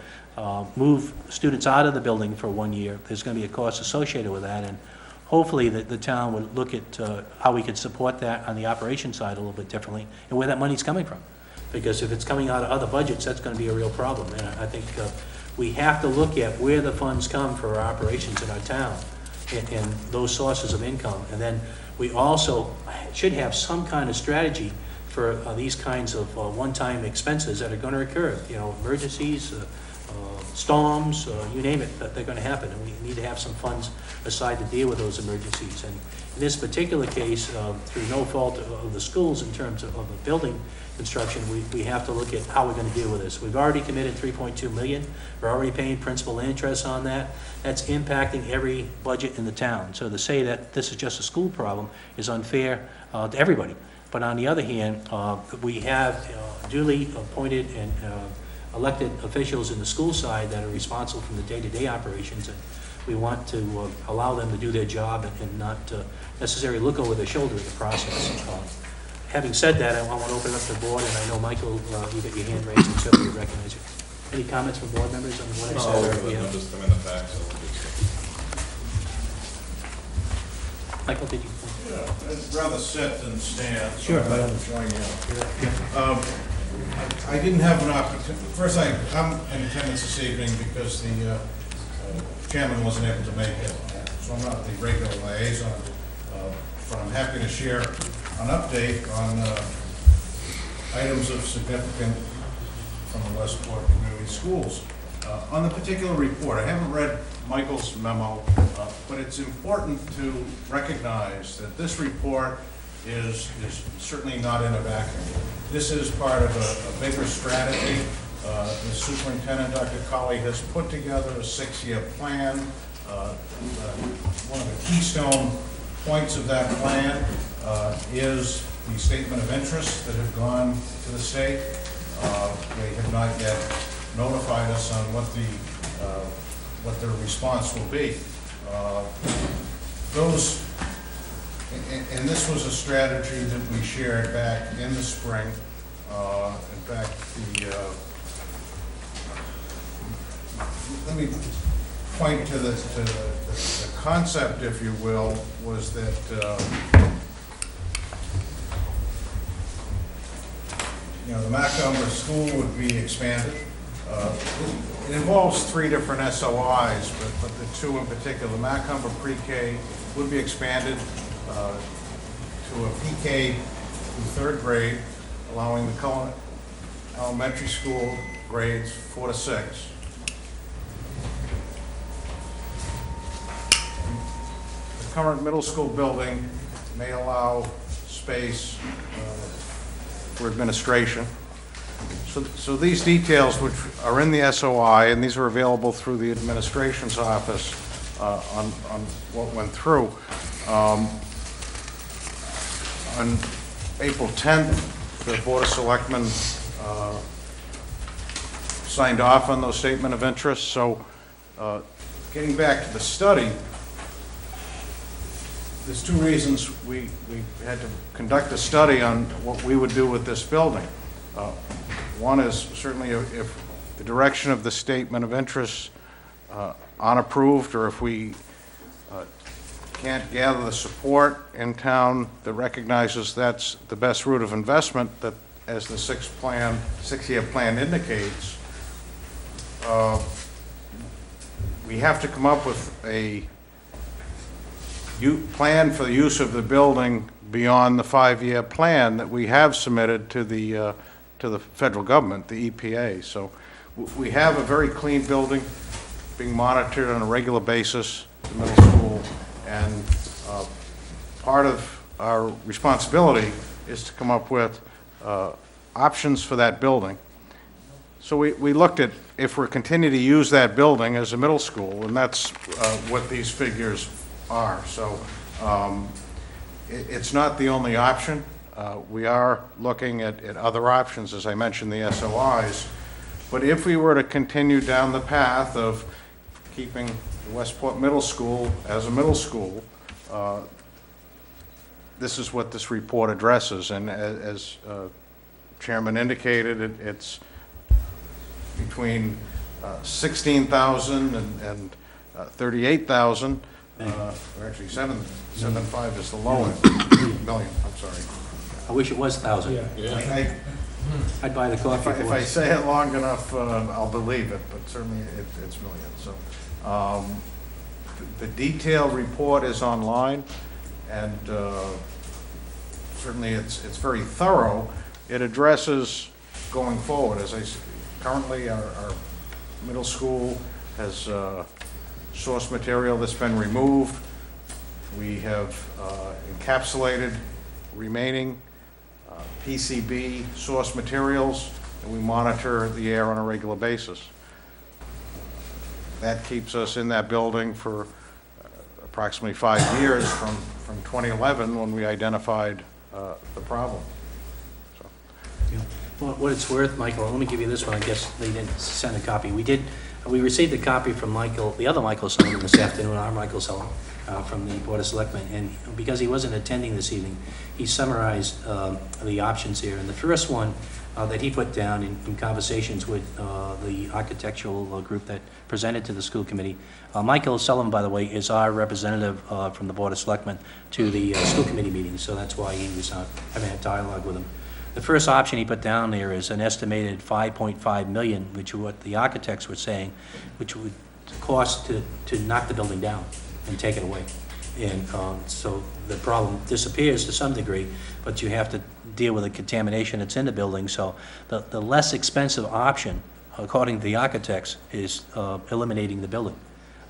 move students out of the building for 1 year, there's going to be a cost associated with that, and hopefully the town would look at how we could support that on the operation side a little bit differently, and where that money's coming from. because if it's coming out of other budgets, that's gonna be a real problem. And I think we have to look at where the funds come for our operations in our town and those sources of income. And then we also should have some kind of strategy for these kinds of one-time expenses that are gonna occur, emergencies, storms, you name it, that they're gonna happen, and we need to have some funds aside to deal with those emergencies. And in this particular case, through no fault of the schools in terms of the building construction, we have to look at how we're gonna deal with this. We've already committed $3.2 million. We're already paying principal and interest on that. That's impacting every budget in the town. So to say that this is just a school problem is unfair to everybody. But on the other hand, we have duly appointed and elected officials in the school side that are responsible for the day-to-day operations, and we want to allow them to do their job and not necessarily look over their shoulder in the process. Having said that, I want to open it up to the board, and I know, Michael, you got your hand raised, and certainly recognize you. Any comments from board members on what I said? Just come in the back, so Michael, did you? Yeah, I'd rather sit than stand. So Sure. I'll join you. I didn't have an opportunity, first I'm in attendance this evening because the chairman wasn't able to make it, so I'm not the regular liaison, but I'm happy to share an update on items of significance from the Westport Community Schools. On the particular report, I haven't read Michael's memo, but it's important to recognize that this report is certainly not in a vacuum. This is part of a bigger strategy. The superintendent, Dr. Colley, has put together a 6-year plan. One of the keystone points of that plan is the statement of interest that have gone to the state. They have not yet notified us on what their response will be. And this was a strategy that we shared back in the spring. In fact, let me point to the concept, if you will, was that the Macomber School would be expanded. It involves 3 different SOIs, but the 2 in particular, Macomber Pre-K would be expanded to a PK through 3rd grade, allowing the current elementary school grades 4 to 6. The current middle school building may allow space for administration. So these details, which are in the SOI, and these are available through the administration's office on what went through. On April 10th, the Board of Selectmen signed off on those statement of interest. So getting back to the study, there's 2 reasons we had to conduct a study on what we would do with this building. One is certainly if the direction of the statement of interest unapproved, or if we can't gather the support in town that recognizes that's the best route of investment, that as the 6-year plan indicates, we have to come up with a plan for the use of the building beyond the 5-year plan that we have submitted to the federal government, the EPA. So we have a very clean building being monitored on a regular basis, the middle school, and part of our responsibility is to come up with options for that building. So we looked at if we're continuing to use that building as a middle school, and that's what these figures are. So it's not the only option. We are looking at other options, as I mentioned, the SOIs. But if we were to continue down the path of keeping the Westport Middle School as a middle school, this is what this report addresses. And as Chairman indicated, it's between 16,000 and 38,000, or actually 7.5 is the low end, million, I'm sorry. I wish it was 1,000. yeah. I'd buy the coffee If for I us. say it long enough, I'll believe it, but certainly it's millions, so. The detailed report is online, and certainly it's very thorough. It addresses going forward, as I said, currently our middle school has source material that's been removed. We have encapsulated remaining PCB source materials, and we monitor the air on a regular basis. That keeps us in that building for approximately 5 years from 2011, when we identified the problem. So. Yeah. Well, what it's worth, Michael, let me give you this one. I guess they didn't send a copy. We received a copy from Michael, the other Michael Sullivan this afternoon, our Michael Sullivan, from the Board of Selectmen. And because he wasn't attending this evening, he summarized the options here. And the first one that he put down in conversations with the architectural group that presented to the school committee. Michael Sullivan, by the way, is our representative from the Board of Selectmen to the school committee meetings, so that's why he was having a dialogue with him. The first option he put down there is an estimated $5.5 million, which is what the architects were saying, which would cost to knock the building down and take it away. And so the problem disappears to some degree, but you have to deal with the contamination that's in the building. So the less expensive option, according to the architects, is eliminating the building.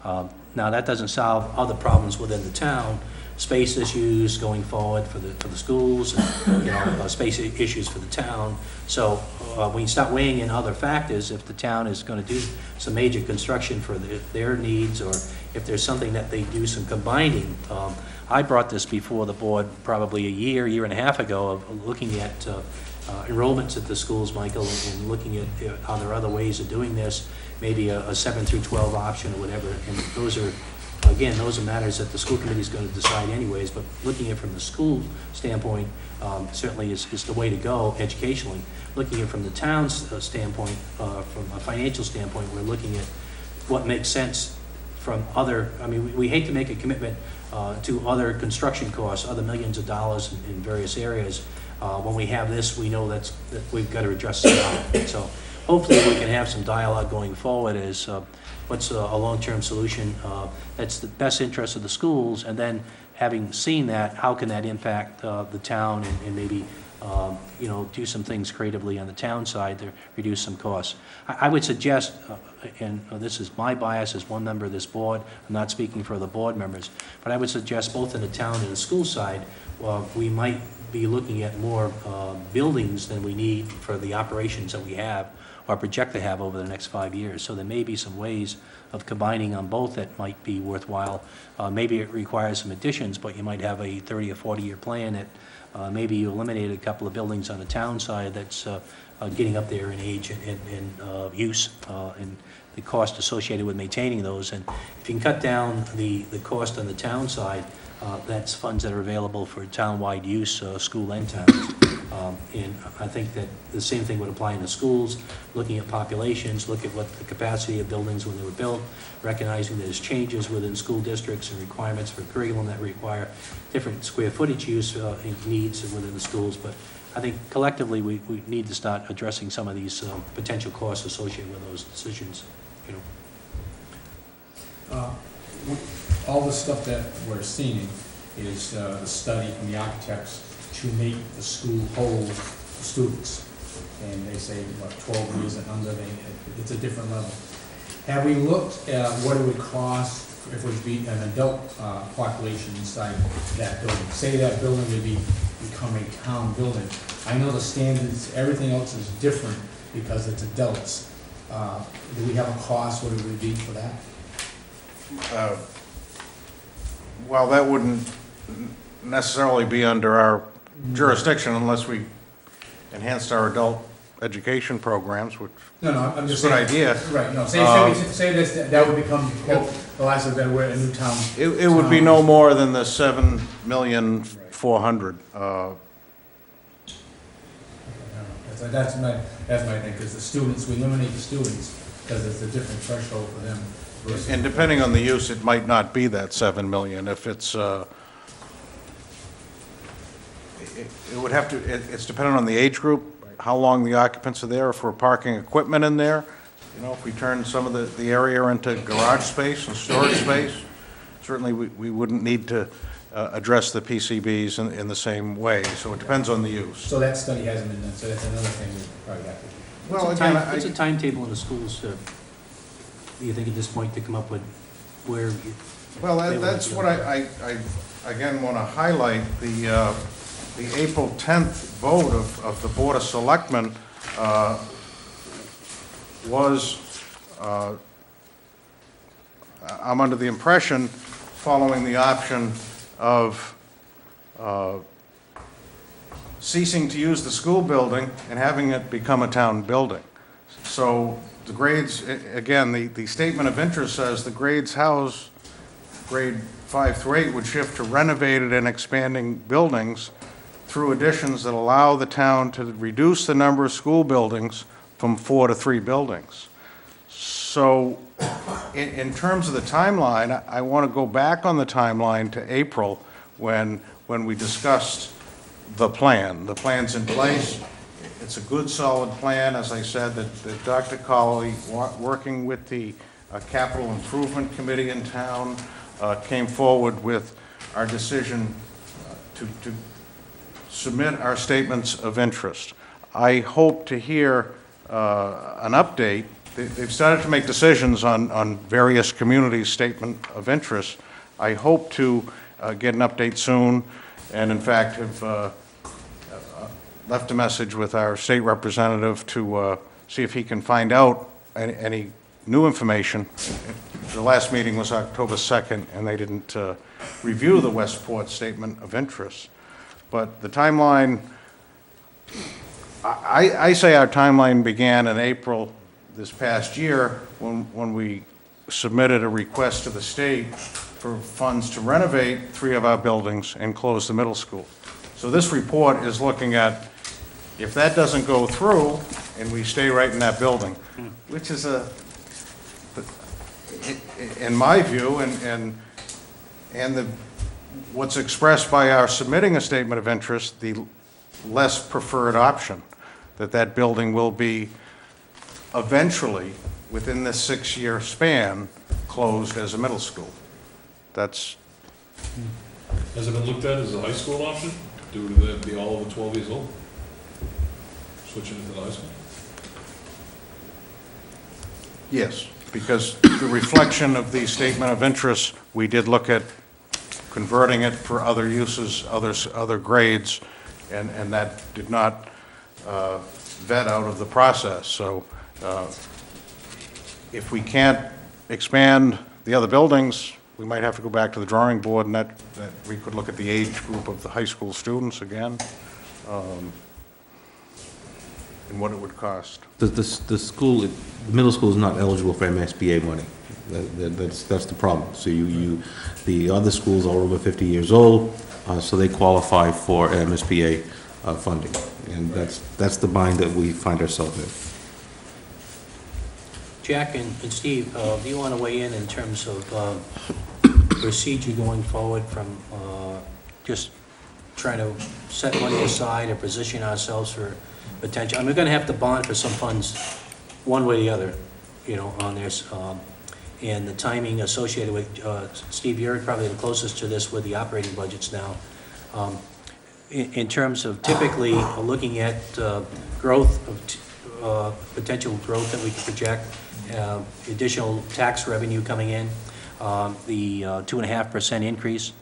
Now, that doesn't solve other problems within the town, space issues going forward for the schools, and, space issues for the town. So when you start weighing in other factors, if the town is going to do some major construction for their needs, or if there's something that they do some combining, I brought this before the board probably a year and a half ago, of looking at enrollments at the schools, Michael, and looking at are there other ways of doing this, maybe a 7 through 12 option or whatever. And those are, again, those are matters that the school committee is going to decide anyways, but looking at it from the school standpoint certainly is the way to go educationally. Looking at it from the town's standpoint, from a financial standpoint, we're looking at what makes sense from other, I mean, we hate to make a commitment to other construction costs, other millions of dollars in various areas. When we have this, we know that we've got to address it. So hopefully we can have some dialogue going forward as what's a long-term solution that's the best interest of the schools, and then having seen that, how can that impact the town, and maybe do some things creatively on the town side to reduce some costs. I would suggest, and this is my bias as one member of this board, I'm not speaking for the board members, but I would suggest both in the town and the school side, we might be looking at more buildings than we need for the operations that we have or project to have over the next 5 years. So there may be some ways of combining on both that might be worthwhile. Maybe it requires some additions, but you might have a 30 or 40-year plan that maybe you eliminate a couple of buildings on the town side that's getting up there in age and use, and the cost associated with maintaining those. And if you can cut down the cost on the town side, that's funds that are available for town-wide use, school and towns. And I think that the same thing would apply in the schools, looking at populations, look at what the capacity of buildings when they were built, recognizing there's changes within school districts and requirements for curriculum that require different square footage use and needs within the schools. But I think collectively we need to start addressing some of these potential costs associated with those decisions. All the stuff that we're seeing is the study from the architects to make the school hold students. And they say, 12 years and under, it's a different level. Have we looked at what it would cost if it would be an adult population inside that building? Say that building would become a town building. I know the standards, everything else is different because it's adults. Do we have a cost, what it would be for that? Well, that wouldn't necessarily be under our jurisdiction unless we enhanced our adult education programs, which No, I'm is just a good saying. idea. Right, no, say this, that would become, quote, the last of that, we're a new town. It would be no more than the $7,400,000. That's my thing, because the students, we eliminate the students, because it's a different threshold for them. versus- And depending on the use, it might not be that 7 million. If it's, it would have to, it's dependent on the age group. how long the occupants are there, if we're parking equipment in there. You know, if we turn some of the area into garage space and storage space, certainly we wouldn't need to address the PCBs in the same way, so it depends on the use. So that study hasn't been done, so that's another thing we probably have to do. Well, What's again, what's a timetable in the schools, do you think at this point to come up with where? Well, that's what I again want to highlight. The April 10th vote of the Board of Selectmen was, I'm under the impression, following the option of ceasing to use the school building and having it become a town building. So the grades, again, the statement of interest says the grades housed grade 5 through 8 would shift to renovated and expanding buildings through additions that allow the town to reduce the number of school buildings from 4 to 3 buildings. So in terms of the timeline, I want to go back on the timeline to April when we discussed the plan. The plan's in place. It's a good, solid plan, as I said, that Dr. Colley, working with the Capital Improvement Committee in town, came forward with our decision to submit our statements of interest. I hope to hear an update. They've started to make decisions on various communities' statement of interest. I hope to get an update soon, and in fact have left a message with our state representative to see if he can find out any new information. The last meeting was October 2nd, and they didn't review the Westport statement of interest. But the timeline, I say our timeline began in April this past year when we submitted a request to the state for funds to renovate 3 of our buildings and close the middle school. So this report is looking at, if that doesn't go through and we stay right in that building, which is in my view, what's expressed by our submitting a statement of interest, the less preferred option, that building will be eventually, within this 6-year span, closed as a middle school. That's. Has it been looked at as a high school option, due to them be all over 12 years old? Switching into the high school? Yes, because the reflection of the statement of interest, we did look at converting it for other uses, other grades, and that did not vet out of the process. So if we can't expand the other buildings, we might have to go back to the drawing board, and that we could look at the age group of the high school students again, and what it would cost. The school, the middle school is not eligible for MSBA money. That's the problem. So the other schools are over 50 years old, so they qualify for MSBA funding, and that's the bind that we find ourselves in. Jack and Steve, do you want to weigh in terms of procedure going forward from just trying to set money aside or position ourselves for potential? I mean, we're going to have to bond for some funds one way or the other, you know, on this. And the timing associated with, Steve, you're probably the closest to this with the operating budgets now. In terms of typically looking at growth of potential growth that we can project, additional tax revenue coming in, the 2.5% increase,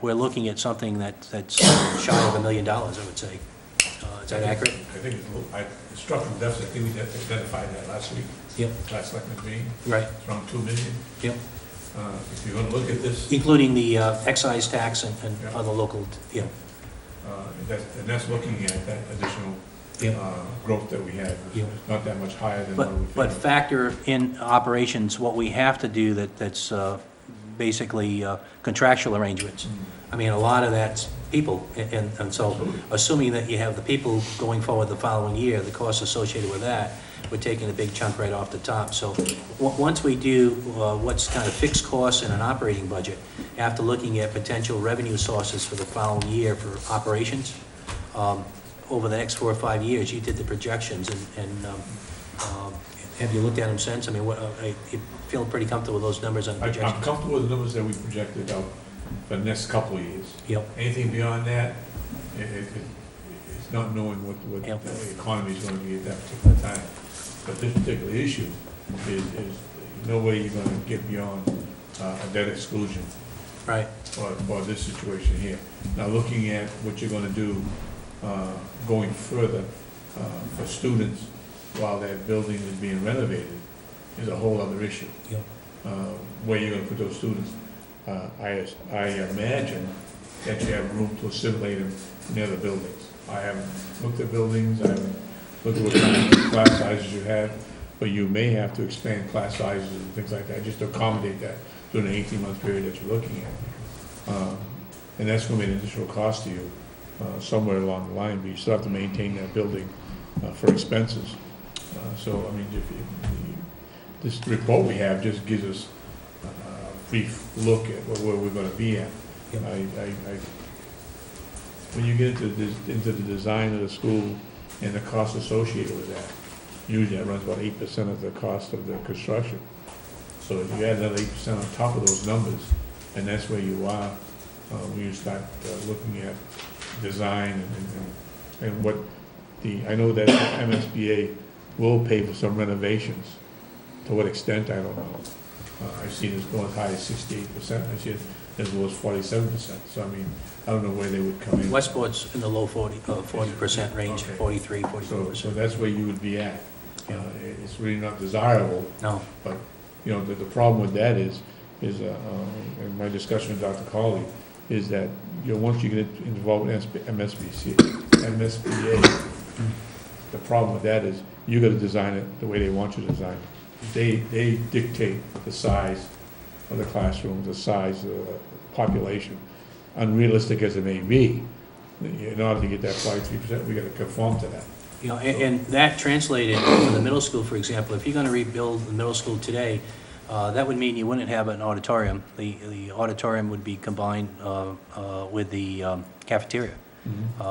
we're looking at something that's shy of $1 million, I would say. Is that accurate? I think structural deficit, I think we identified that last week. Yep. Last selectment meeting. Right. It's around $2 million. Yep. If you're going to look at this, Including the excise tax and Yeah. other local, yeah. and that's looking at that additional Yep. growth that we have. Yep. It's not that much higher than what we But figured. factor in operations, what we have to do that's basically contractual arrangements. I mean, a lot of that's people, and so assuming that you have the people going forward the following year, the costs associated with that, we're taking a big chunk right off the top. So once we do what's kind of fixed costs in an operating budget, after looking at potential revenue sources for the following year for operations, over the next 4 or 5 years, you did the projections, and have you looked at them since? I mean, you feel pretty comfortable with those numbers on I'm projections? comfortable with the numbers that we projected out for the next couple of years. Yep. Anything beyond that, it's not knowing what Yep. the economy is gonna be at that particular time. But this particular issue is no way you're gonna get beyond a debt exclusion Right. for this situation here. Now, looking at what you're gonna do going further for students while that building is being renovated is a whole other issue. Yep. Where you're gonna put those students. I imagine that you have room to assimilate them near the buildings. I haven't looked at buildings, I haven't looked at what kind of class sizes you have, but you may have to expand class sizes and things like that, just to accommodate that during the 18-month period that you're looking at. And that's gonna be an additional cost to you, somewhere along the line, but you still have to maintain that building, for expenses. So, I mean, this report we have just gives us a brief look at where we're gonna be at. Yep. When you get into the design of the school and the costs associated with that, usually that runs about 8% of the cost of the construction. So if you add another 8% on top of those numbers, and that's where you are, when you start looking at design and what I know that MSBA will pay for some renovations. To what extent, I don't know. I've seen it go as high as 68%, I've seen it as low as 47%, so I mean, I don't know where they would come in. Westport's in the low 40% range, Okay. 43, 44%. So that's where you would be at. It's really not desirable, No, you know, the problem with that is, in my discussion with Dr. Colley, is that, you know, once you get involved in MSBA, the problem with that is, you gotta design it the way they want you to design it. They dictate the size of the classrooms, the size of the population, unrealistic as it may be. In order to get that 43%, we gotta conform to that. you know, and that translated to the middle school, for example, if you're gonna rebuild the middle school today, that would mean you wouldn't have an auditorium. The auditorium would be combined with the cafeteria.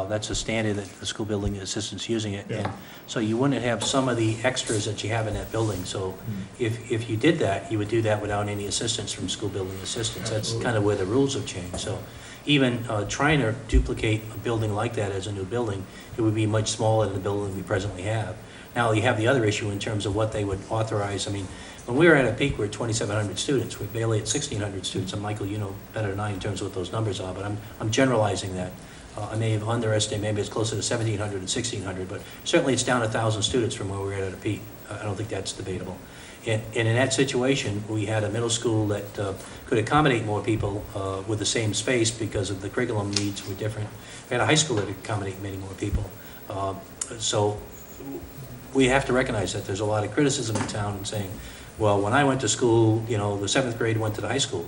That's a standard that the school building assistant's using it. Yeah. And so you wouldn't have some of the extras that you have in that building. So if you did that, you would do that without any assistance from school building assistants. That's Absolutely. kind of where the rules have changed. So even trying to duplicate a building like that as a new building, it would be much smaller than the building we presently have. Now, you have the other issue in terms of what they would authorize. I mean, when we were at a peak, we were 2,700 students. We're barely at 1,600 students. And Michael, you know better than I in terms of what those numbers are, but I'm generalizing that. I may have underestimated, maybe it's closer to 1,700 and 1,600, but certainly it's down 1,000 students from where we were at a peak. I don't think that's debatable. And in that situation, we had a middle school that could accommodate more people with the same space because of the curriculum needs were different. We had a high school that could accommodate many more people. So we have to recognize that there's a lot of criticism in town and saying, well, when I went to school, you know, the 7th grade went to the high school.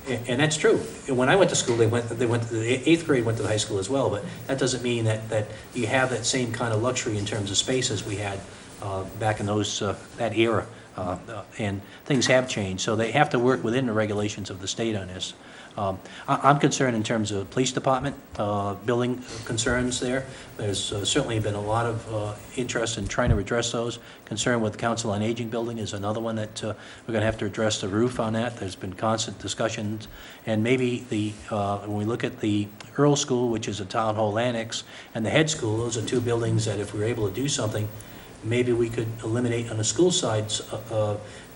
And that's true. And when I went to school, the 8th grade went to the high school as well, but that doesn't mean that you have that same kind of luxury in terms of spaces we had back in that era. And things have changed, so they have to work within the regulations of the state on this. I'm concerned in terms of police department, building concerns there. There's certainly been a lot of interest in trying to address those. Concern with Council on Aging building is another one that we're going to have to address the roof on that. There's been constant discussions. And maybe when we look at the Earl School, which is a town hall annex, and the head school, those are two buildings that if we were able to do something, maybe we could eliminate on the school sides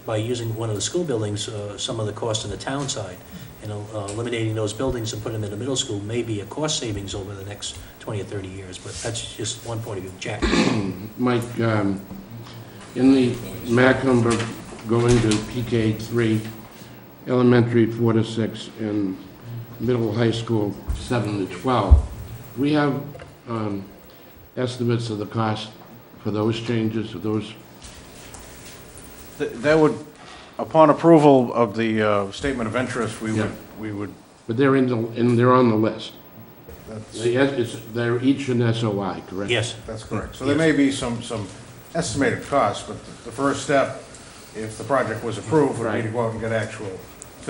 by using one of the school buildings some of the cost on the town side. You know, eliminating those buildings and putting them in the middle school may be a cost savings over the next 20 or 30 years, but that's just one point of view. Jack? Mike, in the map number going to PK3, elementary 4 to 6, and middle high school 7 to 12, we have estimates of the cost for those changes, of those? That would, upon approval of the statement of interest, we would. But they're they're on the list. They're each an SOI, correct? Yes. That's correct. So there may be some estimated costs, but the first step, if the project was approved, would be to go out and get actual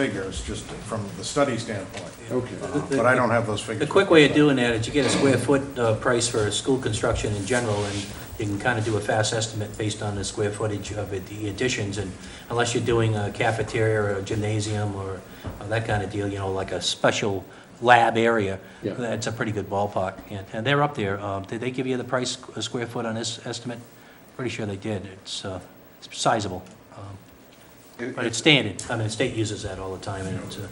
figures, just from the study standpoint. Okay. But I don't have those figures. The quick way of doing that is you get a square foot price for school construction in general, and you can kind of do a fast estimate based on the square footage of it, the additions, and unless you're doing a cafeteria or a gymnasium or that kind of deal, you know, like a special lab area, Yeah. that's a pretty good ballpark. And they're up there. Did they give you the price a square foot on this estimate? Pretty sure they did. It's sizable. But it's standard. I mean, the state uses that all the time, and it's, you know,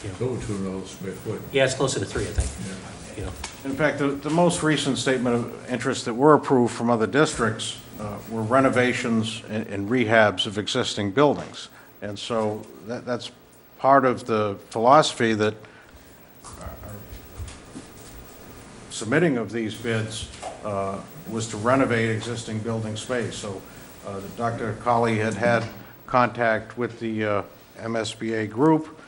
It's over $200 square foot. yeah, it's closer to 3, I think, Yeah. you know. In fact, the most recent statement of interest that were approved from other districts were renovations and rehabs of existing buildings. And so that's part of the philosophy that our submitting of these bids was to renovate existing building space. So Dr. Colley had contact with the MSBA group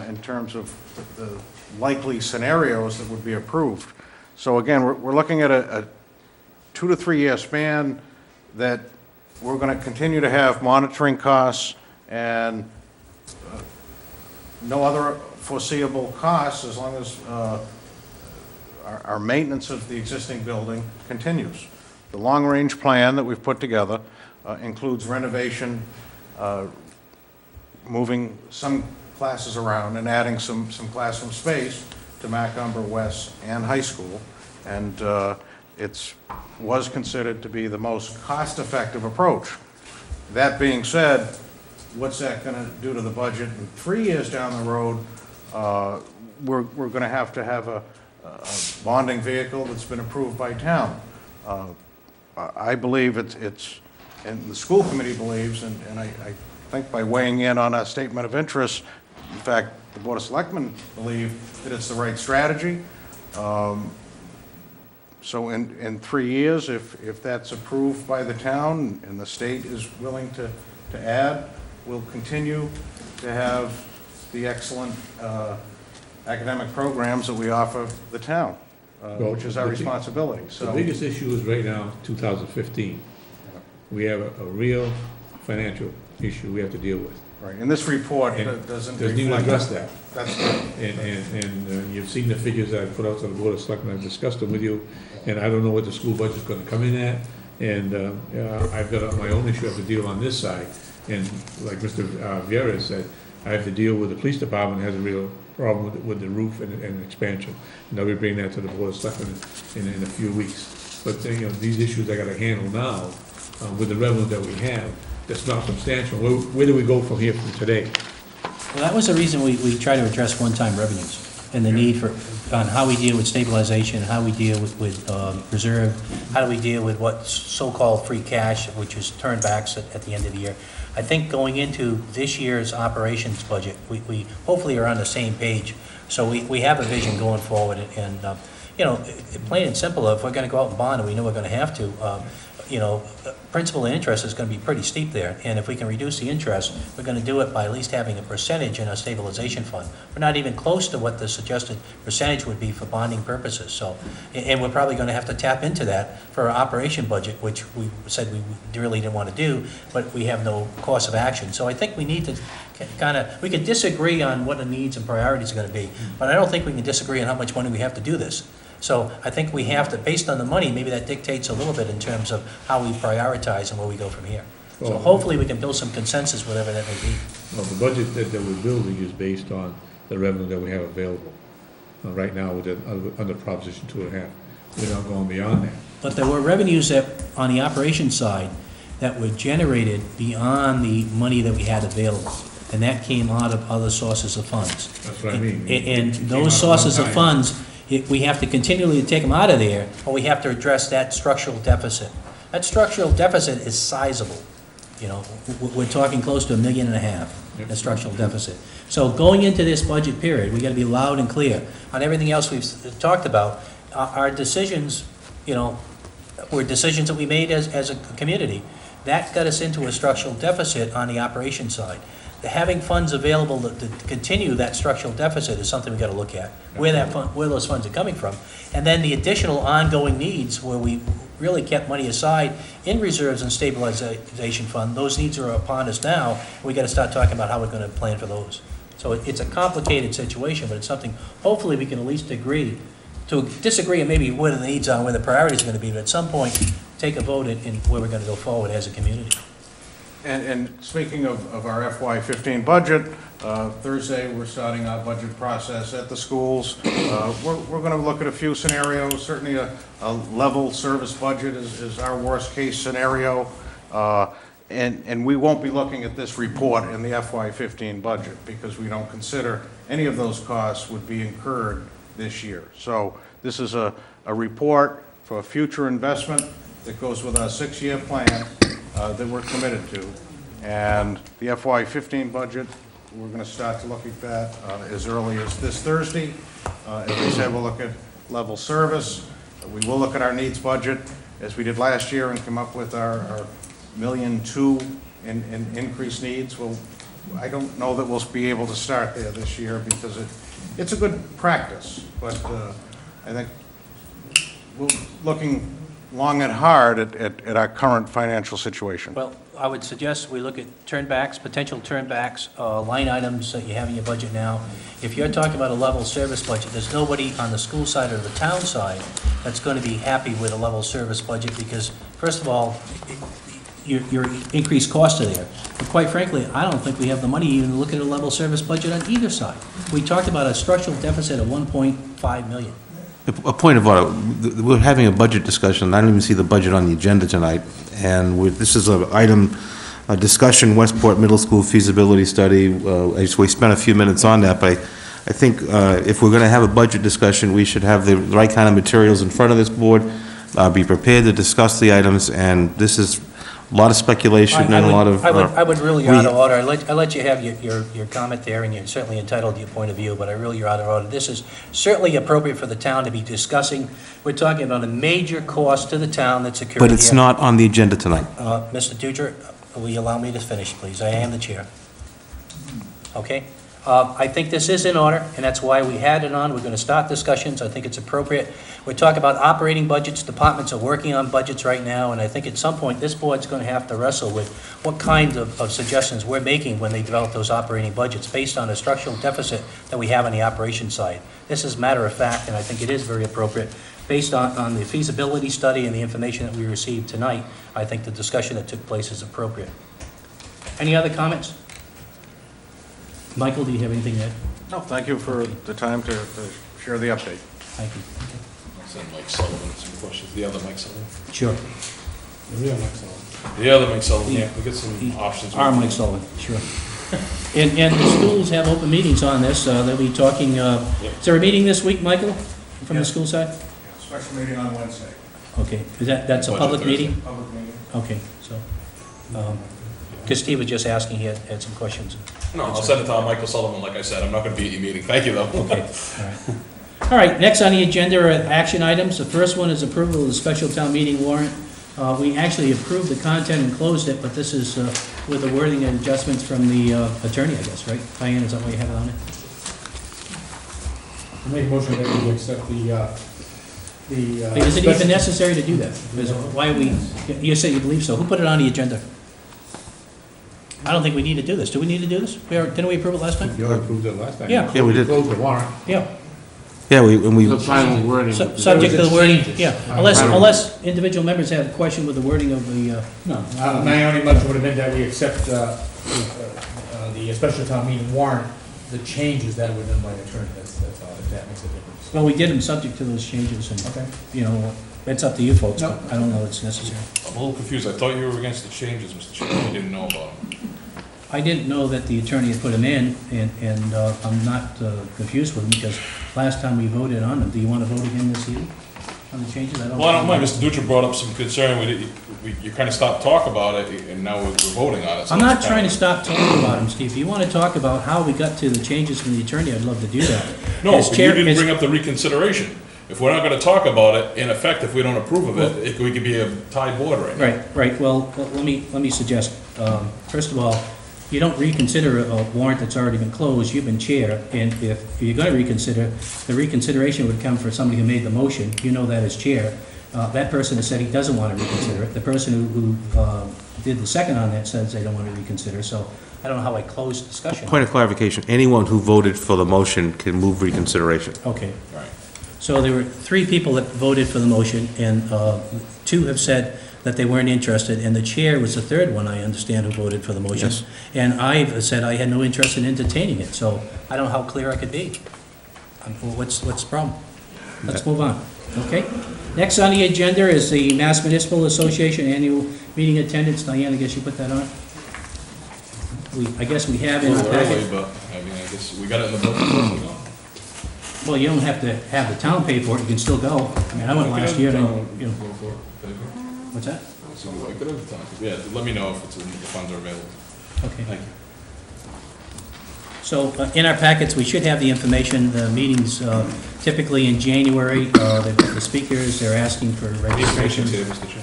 in terms of the likely scenarios that would be approved. So again, we're looking at a 2 to 3 year span that we're going to continue to have monitoring costs and no other foreseeable costs as long as our maintenance of the existing building continues. The long-range plan that we've put together includes renovation, moving some classes around and adding some classroom space to Macomber West and high school. And it was considered to be the most cost-effective approach. That being said, what's that going to do to the budget? In 3 years down the road, we're going to have a bonding vehicle that's been approved by town. I believe it's, and the school committee believes, and I think by weighing in on a statement of interest, in fact, the Board of Selectmen believe that it's the right strategy. So in 3 years, if that's approved by the town and the state is willing to add, we'll continue to have the excellent academic programs that we offer the town, which is our responsibility. The So biggest issue is right now, 2015. We have a real financial issue we have to deal with. right, and this report And doesn't Doesn't even reflect address that. that. That's good. And you've seen the figures that I put out to the Board of Selectmen, I've discussed them with you, and I don't know what the school budget's gonna come in at, and I've got my own issue I have to deal on this side, and like Mr. Viera said, I have to deal with the police department has a real problem with the roof and expansion, and I'll be bringing that to the Board of Selectmen in a few weeks. But, you know, these issues I gotta handle now, with the revenue that we have, that's not substantial. Where do we go from here from today? Well, that was the reason we try to address one-time revenues and the need for, on how we deal with stabilization, how we deal with reserve, how do we deal with what's so-called free cash, which is turnbacks at the end of the year. I think going into this year's operations budget, we hopefully are on the same page. So we have a vision going forward, and you know, plain and simple, if we're gonna go out and bond, and we know we're gonna have to, you know, principal and interest is gonna be pretty steep there, and if we can reduce the interest, we're gonna do it by at least having a percentage in a stabilization fund. We're not even close to what the suggested percentage would be for bonding purposes, so, and we're probably gonna have to tap into that for our operation budget, which we said we really didn't wanna do, but we have no course of action. So I think we need to we can disagree on what the needs and priorities are gonna be, but I don't think we can disagree on how much money we have to do this. So I think we have to, based on the money, maybe that dictates a little bit in terms of how we prioritize and where we go from here. So Well, hopefully we can build some consensus, whatever that may be. Well, the budget that we're building is based on the revenue that we have available. Right now, under Proposition 2.5. We're not going beyond that. But there were revenues that, on the operations side, that were generated beyond the money that we had available. And that came out of other sources of funds. That's what I mean. And It came out those at sources one of time. funds, we have to continually take them out of there, or we have to address that structural deficit. That structural deficit is sizable. You know, we're talking close to $1.5 million, the structural deficit. So going into this budget period, we gotta be loud and clear. On everything else we've talked about, our decisions, you know, were decisions that we made as a community. That got us into a structural deficit on the operation side. Having funds available to continue that structural deficit is something we gotta look at, where those funds are coming from. And then the additional ongoing needs where we really kept money aside in reserves and stabilization fund, those needs are upon us now. We gotta start talking about how we're gonna plan for those. So it's a complicated situation, but it's something, hopefully, we can at least agree, to disagree and maybe where the needs are, where the priorities are gonna be, but at some point, take a vote in where we're gonna go forward as a community. And speaking of our FY15 budget, Thursday, we're starting our budget process at the schools. We're going to look at a few scenarios. Certainly a level service budget is our worst-case scenario. And we won't be looking at this report in the FY15 budget because we don't consider any of those costs would be incurred this year. So this is a report for a future investment that goes with our 6-year plan that we're committed to. And the FY15 budget, we're going to start to look at that as early as this Thursday. As I said, we'll look at level service. We will look at our needs budget as we did last year and come up with our $1.2 million in increased needs. Well, I don't know that we'll be able to start there this year because it's a good practice, but I think we're looking long and hard at our current financial situation. Well, I would suggest we look at turnbacks, potential turnbacks, line items that you have in your budget now. If you're talking about a level service budget, there's nobody on the school side or the town side that's going to be happy with a level service budget because, first of all, your increased costs are there. But quite frankly, I don't think we have the money even to look at a level service budget on either side. We talked about a structural deficit of $1.5 million. A point of order, we're having a budget discussion, I don't even see the budget on the agenda tonight, and this is an item, a discussion, Westport Middle School feasibility study. We spent a few minutes on that, but I think if we're going to have a budget discussion, we should have the right kind of materials in front of this board, be prepared to discuss the items, and this is a lot of speculation and a lot of... I would rule you out of order. I let you have your comment there, and you're certainly entitled to your point of view, but I rule you out of order. This is certainly appropriate for the town to be discussing. We're talking about a major cost to the town that's occurred here. But it's not on the agenda tonight. Mr. Dutra, will you allow me to finish, please? I am the chair. Okay? I think this is in order, and that's why we had it on. We're going to start discussions. I think it's appropriate. We're talking about operating budgets. Departments are working on budgets right now, and I think at some point this board's going to have to wrestle with what kinds of suggestions we're making when they develop those operating budgets based on a structural deficit that we have on the operation side. This is matter of fact, and I think it is very appropriate. Based on the feasibility study and the information that we received tonight, I think the discussion that took place is appropriate. Any other comments? Michael, do you have anything to add? No, thank you for the time to share the update. Thank you. I'll send Mike Sullivan some questions. The other Mike Sullivan? Sure. The real Mike Sullivan. The other Mike Sullivan, yeah. We'll get some options. Our Mike Sullivan, sure. And the schools have open meetings on this. They'll be talking, is there a meeting this week, Michael, from the school side? Yeah, special meeting on Wednesday. Okay, that's a Budget public Thursday. meeting? Public meeting. Okay, so, because Steve was just asking, he had some questions. No, I'll send it to Michael Sullivan, like I said. I'm not going to be at your meeting. Thank you, though. Okay, all right. All right, next on the agenda are action items. The first one is approval of the special town meeting warrant. We actually approved the content and closed it, but this is with the wording and adjustments from the attorney, I guess, right? Diane, is that what you have it on it? I make a motion that we accept Is it even necessary to do that? Because why we, you say you believe so. Who put it on the agenda? I don't think we need to do this. Do we need to do this? Didn't we approve it last time? You already approved it last time. Yeah. Yeah, we did. Closed the warrant. Yeah. Yeah, we The final wording. Subject to the wording, changes. yeah. Unless individual members have a question with the wording of the, No, my only motion would have been that we accept the special town meeting warrant, the changes that were done by the attorney, that's all, if that makes a difference. well, we did them subject to those changes, and, Okay. you know, it's up to you folks, No. but I don't know it's necessary. I'm a little confused. I thought you were against the changes, Mr. Chairman. You didn't know about them. I didn't know that the attorney had put them in, and I'm not confused with them, because last time we voted on them. Do you want to vote again this year on the changes? Well, I don't mind. Mr. Dutra brought up some concern. You kind of stopped talking about it, and now we're voting on it. So I'm not it's trying to kinda- stop talking about them, Steve. If you want to talk about how we got to the changes from the attorney, I'd love to do that. No, As but you chair- didn't as- bring up the reconsideration. If we're not going to talk about it, in effect, if we don't approve of it, we could be a tied board right now. Right, well, let me suggest, first of all, you don't reconsider a warrant that's already been closed, you've been chair, and if you're gonna reconsider, the reconsideration would come for somebody who made the motion, you know that as chair. That person has said he doesn't want to reconsider it, the person who did the second on that says they don't want to reconsider, so I don't know how I close discussion. Point of clarification, anyone who voted for the motion can move reconsideration. Okay. All right. So there were 3 people that voted for the motion, and 2 have said that they weren't interested, and the chair was the 3rd one, I understand, who voted for the motion. Yes. And I've said I had no interest in entertaining it, so I don't know how clear I could be. What's the problem? Let's move on, okay? Next on the agenda is the Mass Municipal Association Annual Meeting Attendance. Diane, I guess you put that on? I guess we have in the Early, packet. but, I mean, I guess we got it in the book. You know. Well, you don't have to have the town pay for it, you can still go. I mean, I went last year, and, you know, Go for it. Pay for it. what's that? So I could have done it. Yeah, let me know if the funds are available. Okay. Thank you. So in our packets, we should have the information, the meetings typically in January, they've got the speakers, they're asking for registration. Here, Mr. Chair.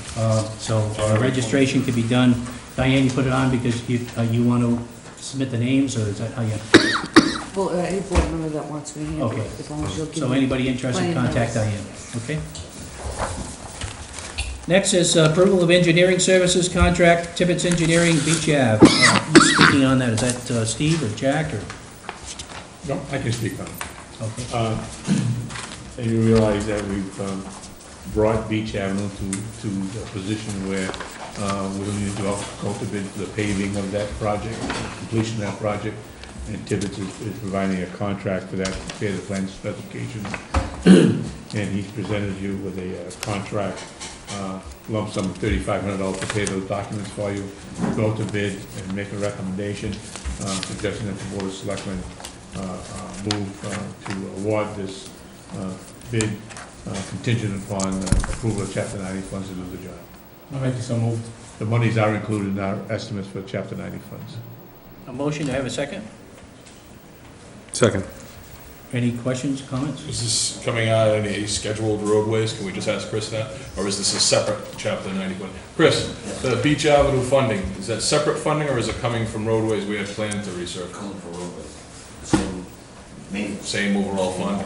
So registration could be done. Diane, you put it on because you want to submit the names, or is that how you? Well, any board member that wants me to handle Okay. it, as long as you'll give me. So anybody interested, plenty of contact notice. Diane, okay? Next is approval of engineering services contract, Tibbetts Engineering, Beach Ave. Who's speaking on that? Is that Steve or Jack or? No, I can speak on it. Okay. And you realize that we've brought Beach Avenue to a position where we don't need to go to bid for the paving of that project, completion of that project. And Tibbetts is providing a contract for that, to prepare the plan specifications. And he's presented you with a contract, lump sum of $3,500 to pay those documents for you, go to bid and make a recommendation, suggesting that the Board of Selectmen move to award this bid contingent upon approval of Chapter 90 funds to do the job. I'll make it so moved. The monies are included in our estimates for Chapter 90 funds. A motion, to have a second? Second. Any questions, comments? Is this coming out of any scheduled roadways? Can we just ask Chris that? Or is this a separate Chapter 90 fund? Chris, the Beach Avenue funding, is that separate funding or is it coming from roadways we had planned to resurface? Coming for roadways. Same maintenance. Same overall fund?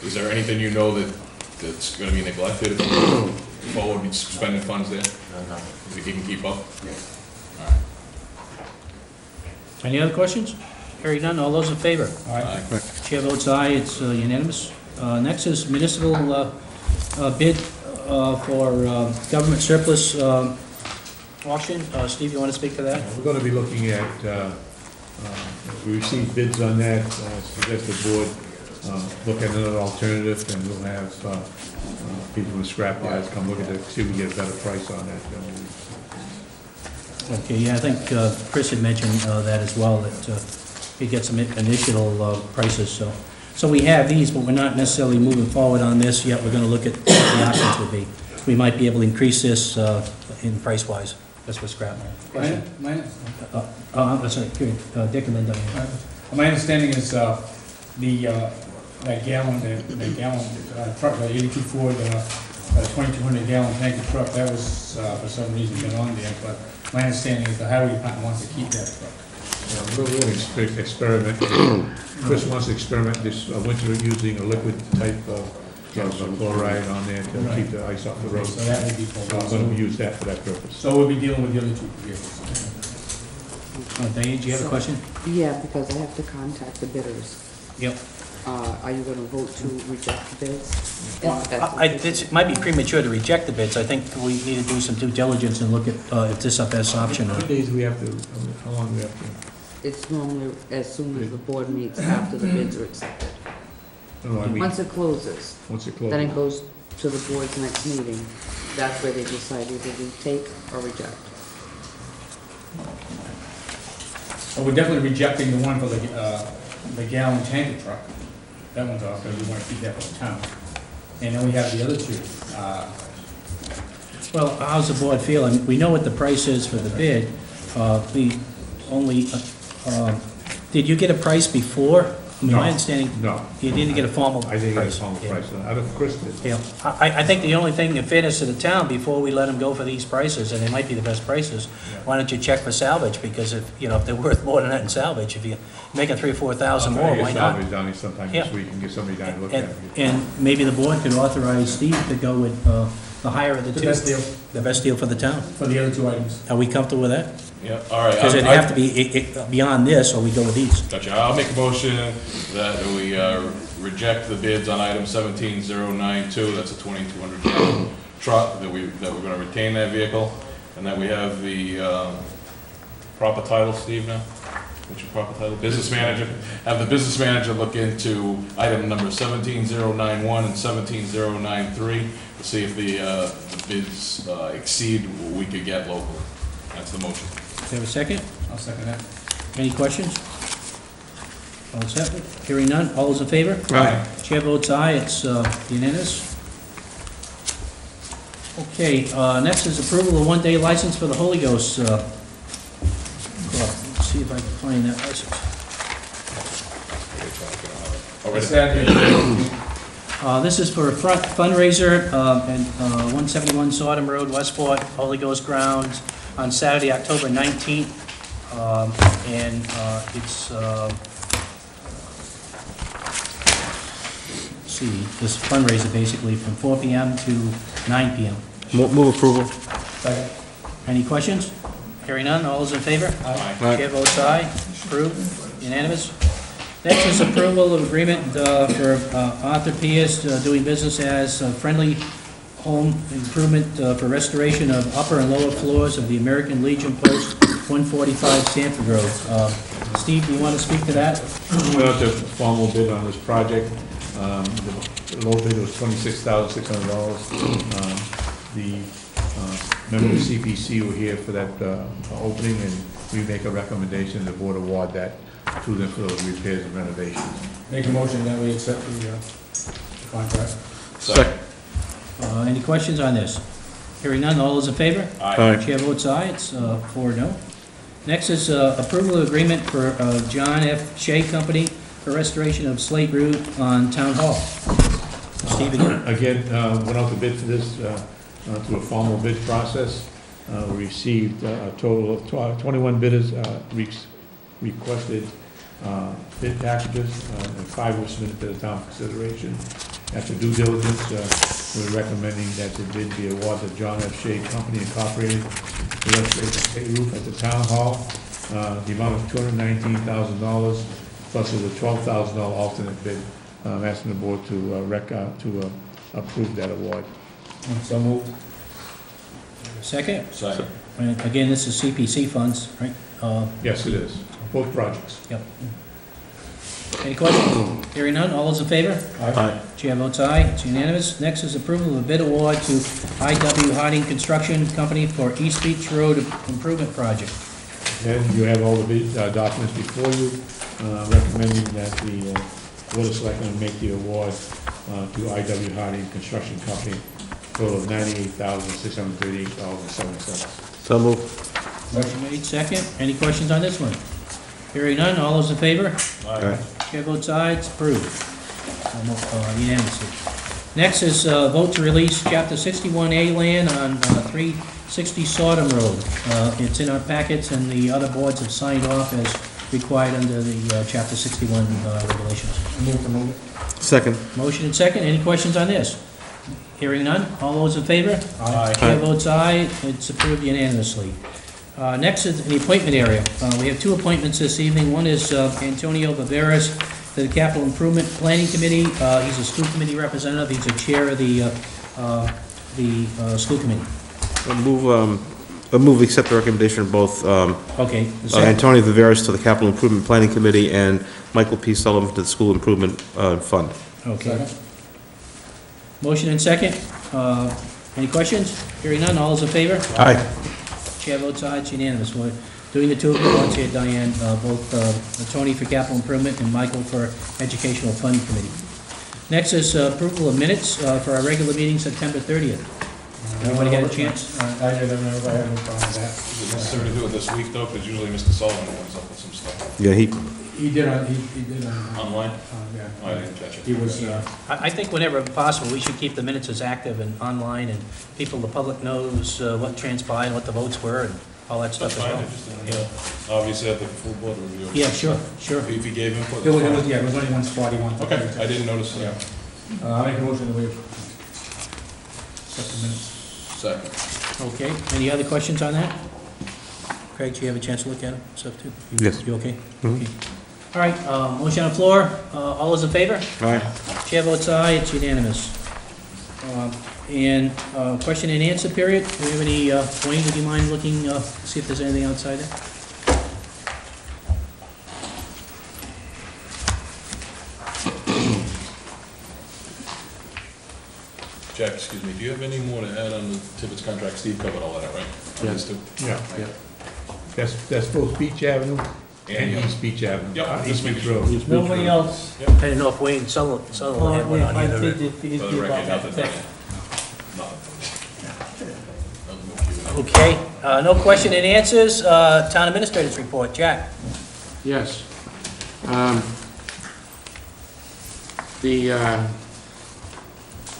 Is there anything you know that's gonna be neglected if we move forward with spending funds there? No. If you can keep up? Yes. Any other questions? Hearing none, all those in favor? All right. Aye. Chair votes aye, it's unanimous. Next is municipal bid for government surplus auction. Steve, you want to speak to that? We're gonna be looking at, we received bids on that, suggest the board look at another alternative, and we'll have people in the scrap yards come look at it, see if we can get a better price on that. Okay, yeah, I think Chris had mentioned that as well, that he'd get some initial prices, so. So we have these, but we're not necessarily moving forward on this yet. We're gonna look at what the options would be. We might be able to increase this in price-wise. That's what's scrap. Question? I'm sorry, here, Dick and then Diane. My understanding is that gallon truck, the 82 Ford, 2,200 gallon tanker truck, that was for some reason been on there, but my understanding is the highway department wants to keep that truck. We're going to experiment, Chris wants to experiment this winter using a liquid type of chloride on there to keep the ice off the road. So that would be So for, we're gonna use that for that purpose. so we'll be dealing with the other 2 vehicles. Diane, do you have a question? Yeah, because I have to contact the bidders. Yep. Are you gonna vote to reject the bids? It might be premature to reject the bids. I think we need to do some due diligence and look at if this is our best option or How many days do we have to, how long do we have to? It's normally as soon as the board meets after the bids are accepted. No, I mean, Once it closes, once it then it closes. goes to the board's next meeting. That's where they decide either to take or reject. Well, we're definitely rejecting the one for the gallon tanker truck. That one's off, because we want to keep that for the town. And then we have the other 2. Well, how's the board feel? I mean, we know what the price is for the bid. We only, did you get a price before? I mean, my No. understanding, No, you didn't get a formal price. I didn't get a formal Yeah. price, I don't, Chris did. Yeah, I think the only thing, in fairness to the town, before we let them go for these prices, and they might be the best prices, why don't you check for salvage? Because if, if they're worth more than that in salvage, if you're making $3,000 or $4,000 more, why not? I'll down here sometime Yeah. this week and get somebody down to look at And, it. and maybe the board could authorize Steve to go with the higher of the two. The best deal The best deal for the town. for the other 2 items. Are we comfortable with that? Yeah, all right. Because it'd have to be beyond this, or we go with these. Gotcha. I'll make a motion that we reject the bids on item 17092. That's a 2,200 gallon truck, that we're gonna retain that vehicle, and that we have the proper title, Steve, now? What's your proper title? Business manager. Have the business manager look into item number 17091 and 17093 to see if the bids exceed what we could get locally. That's the motion. Do you have a second? I'll second that. Any questions? All set? Hearing none, all those in favor? Aye. Chair votes aye, it's unanimous. Okay, next is approval of one-day license for the Holy Ghost Club. Let's see if I can find that license. This is for a fundraiser at 171 Sodom Road, Westport, Holy Ghost Grounds, on Saturday, October 19th. And it's, let's see, this fundraiser basically from 4 PM to 9 PM. Move approval. Second. Any questions? Hearing none, all those in favor? Aye. Chair votes aye, approved, unanimous. Next is approval of agreement for Arthur Pierce doing business as Friendly Home Improvement for restoration of upper and lower floors of the American Legion Post 145 Sanford Road. Steve, do you want to speak to that? We have a formal bid on this project. The low bid was $26,600. The member of CPC were here for that opening, and we make a recommendation, the board award that to them for those repairs and renovations. Make a motion that we accept the contract. Second. Any questions on this? Hearing none, all those in favor? Aye. Chair votes aye, it's 4-0. Next is approval of agreement for John F. Shea Company for restoration of Slate Road on Town Hall. Steve again. Again, went out to bid for this through a formal bid process. We received a total of 21 bidders requested bid packages, and 5 were submitted to the town for consideration. After due diligence, we're recommending that the bid be awarded to John F. Shea Company Incorporated for restoration of Slate roof at the town hall. The amount of $219,000, plus there's a $12,000 alternate bid. I'm asking the board to approve that award. So moved. Second? Second. And again, this is CPC funds, right? Yes, it is, both projects. Yep. Any questions? Hearing none, all those in favor? Aye. Chair votes aye, it's unanimous. Next is approval of a bid award to I.W. Harding Construction Company for East Beach Road Improvement Project. And you have all the bid documents before you, recommending that the board of selectmen make the award to I.W. Harding Construction Company, total of $98,638.07. So move. Motion made, second. Any questions on this one? Hearing none, all those in favor? Aye. Chair votes aye, it's approved. Unanimously. Next is vote to release Chapter 61A land on 360 Sodom Road. It's in our packets, and the other boards have signed off as required under the Chapter 61 regulations. Move to move it. Second. Motion and second. Any questions on this? Hearing none. All those in favor? Aye. Chair votes aye. It's approved unanimously. Next is the appointment area. We have 2 appointments this evening. One is Antonio Viveras to the Capital Improvement Planning Committee. He's a school committee representative. He's the chair of the school committee. I move accept the recommendation of both Okay. the second. Antonio Viveras to the Capital Improvement Planning Committee and Michael P. Sullivan to the School Improvement Fund. Okay. Second. Motion and second. Any questions? Hearing none. All those in favor? Aye. Chair votes aye, it's unanimous. We're doing the 2 awards here, Diane, both Tony for capital improvement and Michael for educational fund committee. Next is approval of minutes for our regular meeting, September 30th. Everybody had a chance? I did, everybody had no problem with that. Is it necessary to do it this week, though? Because usually Mr. Sullivan comes up with some stuff. Yeah, He did on, Online? yeah. Oh, I didn't catch it. He was, I think whenever possible, we should keep the minutes as active and online, and the public knows what transpired, what the votes were, and all that stuff That's as fine, well. I just didn't know. Obviously, at the full board review. Yeah, sure. If he gave input, it was, that's fine. yeah, it was only one spot he wanted. Okay, I didn't notice that. Yeah. I'll make a motion that we accept the minutes. Second. Okay, any other questions on that? Craig, do you have a chance to look at them, stuff too? Yes. You okay? Mhm. Okay. All right, motion on the floor. All those in favor? Aye. Chair votes aye, it's unanimous. And question and answer period, do we have any, Wayne, would you mind looking, see if there's anything outside there? Jack, excuse me, do you have any more to add on the Tibbetts contract? Steve covered all that, right? Yes. Yeah. That's both Beach Avenue and East Beach Avenue. Yep, East just Beach making sure. Road. There's Nobody else? I didn't know if Wayne Sutherland had one on I either. think that the For the issue record, about that. nothing. Okay, no question and answers. Town administrators report. Jack? Yes.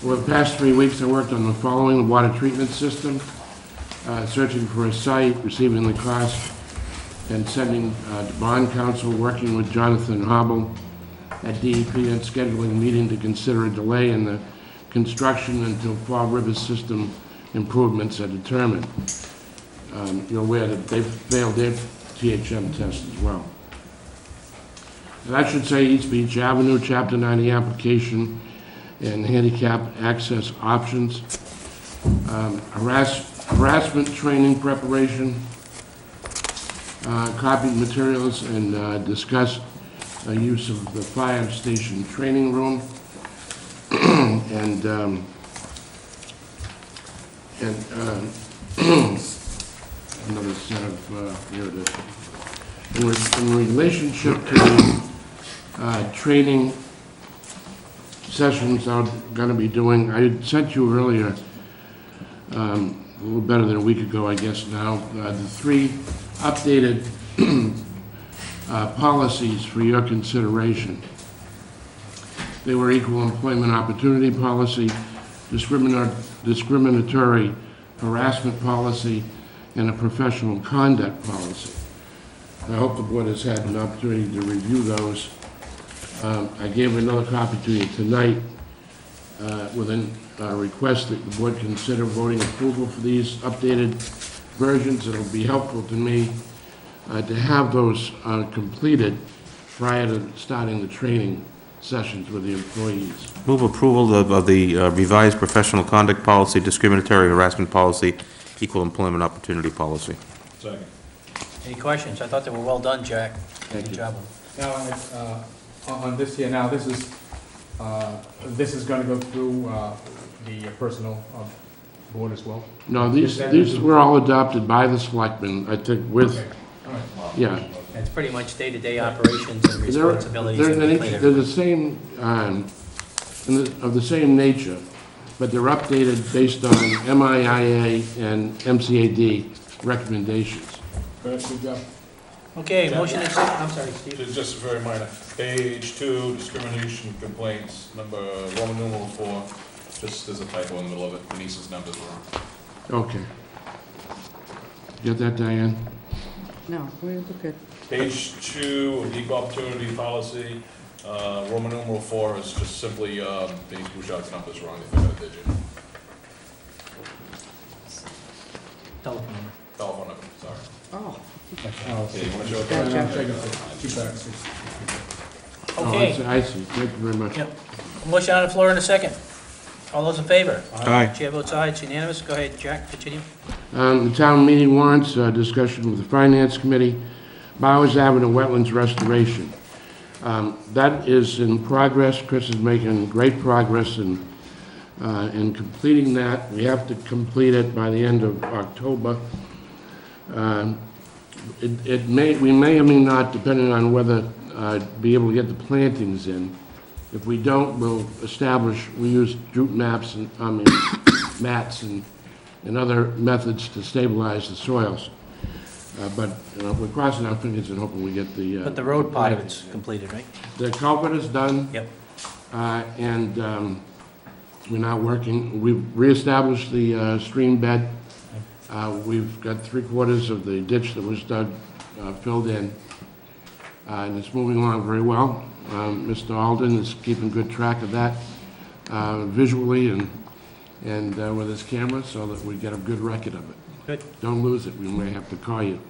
For the past 3 weeks, I worked on the following: water treatment system, searching for a site, receiving the cost, and sending to bond counsel, working with Jonathan Hobble at DEP, and scheduling a meeting to consider a delay in the construction until Fall River system improvements are determined. You're aware that they've failed their THM test as well. And I should say East Beach Avenue, Chapter 90 application and handicap access options. Harassment training preparation, copied materials, and discussed use of the fire station training room. and another set of, here it is. In relationship to the training sessions I'm going to be doing, I had sent you earlier, a little better than a week ago, I guess now, the 3 updated policies for your consideration. They were equal employment opportunity policy, discriminatory harassment policy, and a professional conduct policy. I hope the board has had an opportunity to review those. I gave another copy to you tonight with a request that the board consider voting approval for these updated versions. It'll be helpful to me to have those completed prior to starting the training sessions with the employees. Move approval of the revised professional conduct policy, discriminatory harassment policy, equal employment opportunity policy. Second. Any questions? I thought they were well done, Jack. Thank Good you. job. Now, on this here, now, this is gonna go through the personnel board as well? No, these were all adopted by the selectmen, I think, with, All right. yeah. It's pretty much day-to-day operations and They're responsibilities. they're that we play there. the same, of the same nature, but they're updated based on MIIA and MCAD recommendations. Good job. Okay, motion and second, I'm sorry, Steve. Just very minor. Page 2, discrimination complaints, number Roman numeral 4, just there's a typo in the middle of it, Denise's number's wrong. Okay. Get that, Diane? No, we're good. Page 2 of equal opportunity policy, Roman numeral 4 is just simply Denise Bouchard's number's wrong, they forgot a digit. Telephone number. Telephone number, sorry. Oh, Okay, you wanna show it? Gotcha. Oh, Okay, I see, thank you very much. Yep. Motion on the floor in a second. All those in favor? Aye. Chair votes aye, it's unanimous. Go ahead, Jack, continue. The town meeting warrants, discussion with the finance committee, Bowers Avenue wetlands restoration. That is in progress. Chris is making great progress in completing that. We have to complete it by the end of October. We may or may not, depending on whether be able to get the plantings in. If we don't, we'll establish, we use jute maps and, mats and other methods to stabilize the soils. But we're crossing our fingers and hoping we get the... But the road part of it's completed, right? The culvert is done. Yep. And we're now working, we've reestablished the stream bed. We've got 3/4 of the ditch that was dug filled in. And it's moving along very well. Mr. Alden is keeping good track of that visually and with his camera so that we get a good record of it. Good. Don't lose it, we may have to call you.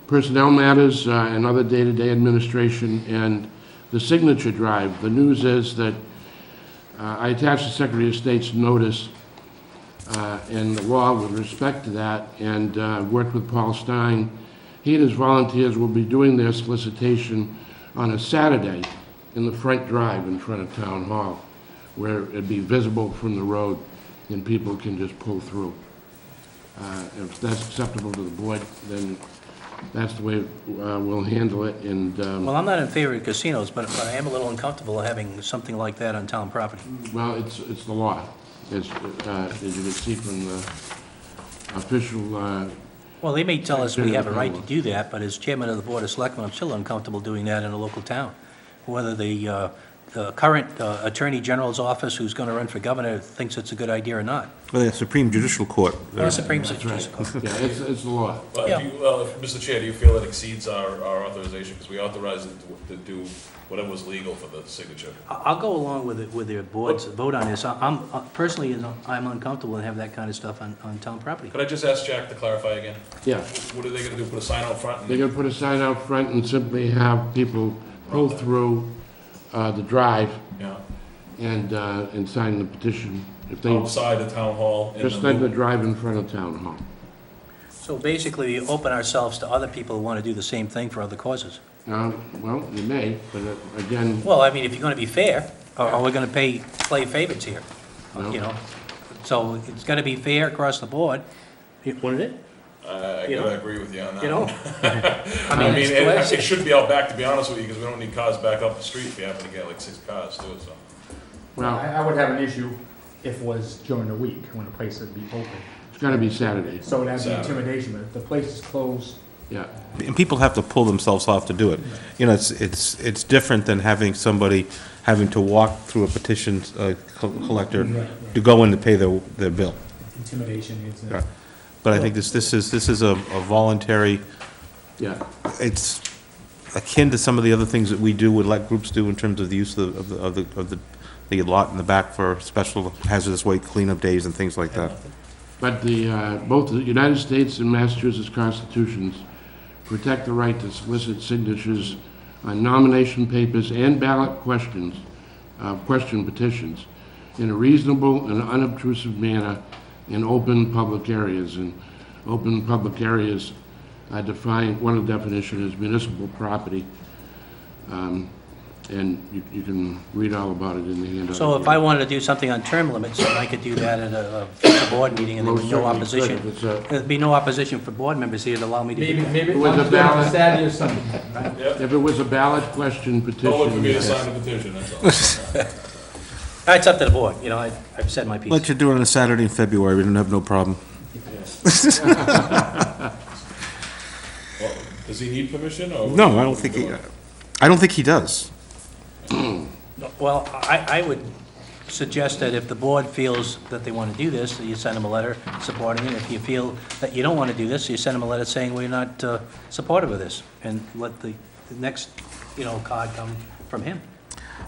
Personnel matters and other day-to-day administration and the signature drive. The news is that I attached the Secretary of State's notice and the law with respect to that, and worked with Paul Stein. He and his volunteers will be doing their solicitation on a Saturday in the front drive in front of Town Hall, where it'd be visible from the road and people can just pull through. If that's acceptable to the board, then that's the way we'll handle it, and, Well, I'm not in favor of casinos, but I am a little uncomfortable having something like that on town property. well, it's the law. It's, as you can see from the official, Well, they may tell us we have a right to do that, but as chairman of the Board of Selectmen, I'm still uncomfortable doing that in a local town. Whether the current Attorney General's office, who's going to run for governor, thinks it's a good idea or not. Well, the Supreme Judicial Court. The Supreme Judicial Court. yeah, it's the law. But Yeah. do you, Mr. Chair, do you feel it exceeds our authorization? Because we authorized it to do whatever was legal for the signature. I'll go along with it, with their board's vote on this. I'm personally, I'm uncomfortable to have that kind of stuff on town property. Could I just ask Jack to clarify again? Yeah, What are they gonna do, put a sign out front? they're gonna put a sign out front and simply have people pull through the drive Yeah, and sign the petition. If they, outside the town hall? in just the like the loop? drive in front of Town Hall. So basically, we open ourselves to other people who want to do the same thing for other causes. Well, you may, but again, Well, I mean, if you're going to be fair, or we're going to play favorites here, No. you know? So it's got to be fair across the board. Wouldn't it? I You know? gotta agree with you on that. You know? one. I I mean, mean, it's it classic. should be out back, to be honest with you, because we don't need cars back up the street if you happen to get like 6 cars too, so. well, I would have an issue if it was during the week, when the place would be open. it's gotta be Saturday, So it'd have the Saturday. intimidation, but if the place is closed, yeah. And people have to pull themselves off to do it. You know, it's different than having somebody having to walk through a petition collector to go in to pay their bill. intimidation is, Yeah. But I think this is a voluntary, Yeah, it's akin to some of the other things that we do, would let groups do in terms of the use of the lot in the back for special hazardous waste cleanup days and things like that. but both the United States and Massachusetts constitutions protect the right to solicit signatures on nomination papers and ballot question petitions in a reasonable and unobtrusive manner in open public areas. And open public areas, I define, one of the definitions is municipal property. And you can read all about it in the handout. So if I wanted to do something on term limits, then I could do that at a future board meeting, and there would be no Most certainly opposition. could, if it's a- There'd be no opposition for board members here to allow me to do that. maybe It was a on ballot. Saturday or Sunday, right? If it was a ballot question petition. Don't look for me to yes. sign the petition, that's all. It's up to the board, you know, I've said my piece. Let you do it on a Saturday in February, we don't have no problem. Well, does he need permission, or? No, I don't think he does. Well, I would suggest that if the board feels that they want to do this, that you send them a letter supporting it. If you feel that you don't want to do this, you send them a letter saying we're not supportive of this, and let the next, card come from him.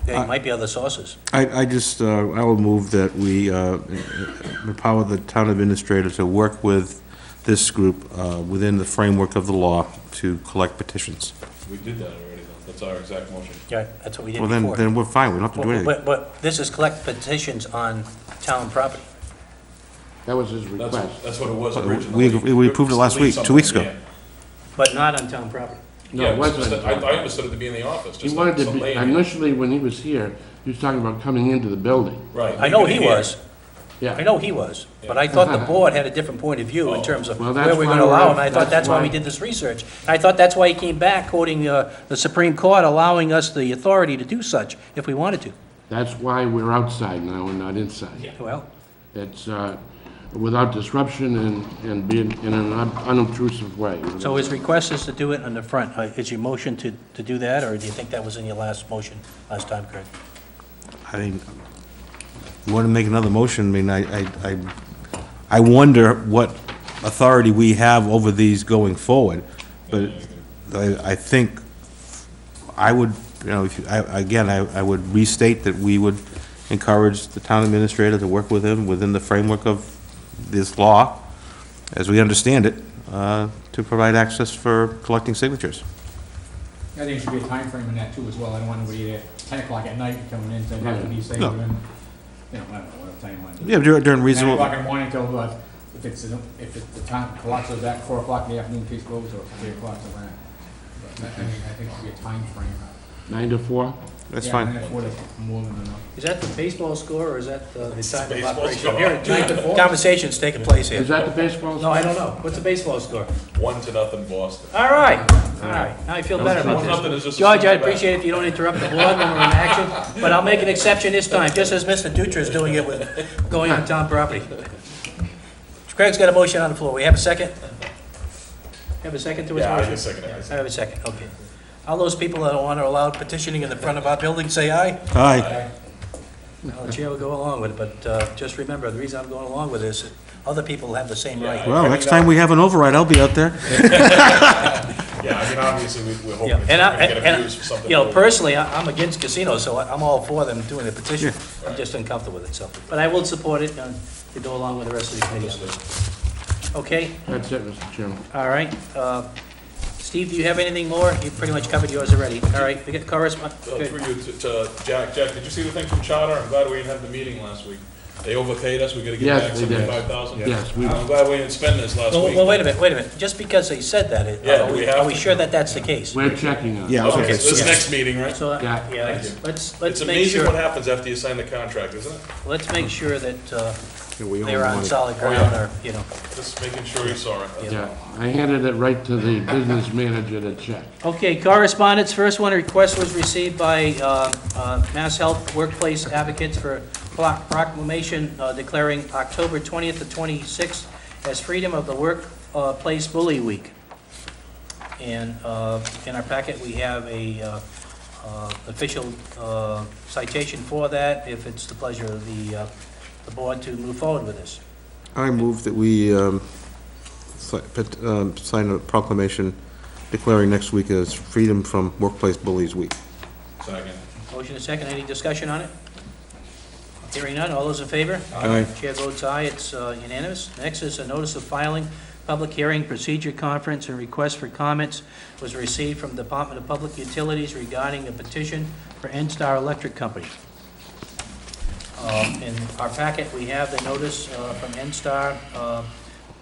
There might be other sources. I will move that we empower the town administrator to work with this group within the framework of the law to collect petitions. We did that already, though. That's our exact motion. Yeah, that's what we did Well, before. then we're fine, we don't have to do anything. But this is collect petitions on town property. That was his request. That's what it was But originally. we approved it last week, 2 weeks ago. Yeah. But not on town property. No, Yeah, it wasn't. I understood it to be in the office, He just wanted to some be, lady. initially, when he was here, he was talking about coming into the building. Right. I know he leaving it was. Yeah. I know he was, but I thought the board had a different point of view in terms of Well, where that's we're why gonna allow we're- him, and I thought that's that's why we why- did this research. And I thought that's why he came back quoting the Supreme Court, allowing us the authority to do such if we wanted to. That's why we're outside now and not inside. Well, It's without disruption and being in an unobtrusive way. so his request is to do it on the front. Is your motion to do that, or do you think that was in your last motion last time, Craig? I mean, you want to make another motion, I mean, I wonder what authority we have over these going forward, but I think I would, if you, again, I would restate that we would encourage the town administrator to work with him within the framework of this law, as we understand it, to provide access for collecting signatures. I think there should be a time frame in that too as well. I don't want anybody at 10 o'clock at night coming in to have to be saved, No. and, you know, I don't know what time when. Yeah, during 10 reasonable, o'clock in the morning till, if the time clocks is at 4 o'clock in the afternoon, case closed, or 3 o'clock to rent. But I think there should be a time frame. 9 to 4? that's Yeah, fine. and that's more than enough. Is that the baseball score, or is that the time of baseball operation? score. I'm hearing conversations taking place here. Is that the baseball? No, I don't know. What's the baseball score? 1-0 Boston. All right, all right. Now I feel better about 1-0 this. is just a George, I simple appreciate it if you don't interrupt the board when we're in action, but I'll make an exception this time, just as Mr. Dutra is doing it with going on town property. Craig's got a motion on the floor. We have a second? Have a second to his Yeah, I motion? just second it. I have a second, okay. All those people that want to allow petitioning in the front of our building, say aye. Aye. Well, the chair will go along with it, but just remember, the reason I'm going along with this, other people have the same right. Well, next time we have an override, I'll be out there. Yeah, I mean, obviously, we're hoping Yeah, it's and not I, gonna get and, abused for something. you know, personally, I'm against casinos, so I'm all for them doing the petition. I'm just uncomfortable with it, so. But I will support it to go along with the rest of the committee on this. Okay, That's it, Mr. Chairman. all right. Steve, do you have anything more? You pretty much covered yours already. All right, we get correspondence. Through you to Jack. Jack, did you see the thing from Charter? I'm glad we didn't have the meeting last week. They overpaid us, we gotta get Yes, back they did. 75,000. Yes, we, I'm glad we didn't spend this last week. Well, wait a minute. Just because they said that, Yeah, do we have are we to? sure that that's the case? we're checking on it. Yeah, I was gonna Okay, say, so this Yeah. next meeting, right? So, Yeah. yeah, Thank you. let's It's make amazing what sure, happens after you sign the contract, isn't it? let's make sure that we owe they're on money. solid Oh, yeah. ground, or, you know. Just making sure you saw it. you Yeah, know. I handed it right to the business manager to check. Okay, correspondence. First one, a request was received by Mass Health Workplace Advocates for proclamation declaring October 20th to 26th as Freedom of the Workplace Bully Week. And in our packet, we have a official citation for that, if it's the pleasure of the board to move forward with this. I move that we sign a proclamation declaring next week as Freedom from Workplace Bullies Week. Second. Motion and second. Any discussion on it? Hearing none. All those in favor? Aye. Chair votes aye, it's unanimous. Next is a notice of filing, public hearing, procedure conference, and request for comments was received from the Department of Public Utilities regarding a petition for N-Star Electric Company. In our packet, we have the notice from N-Star,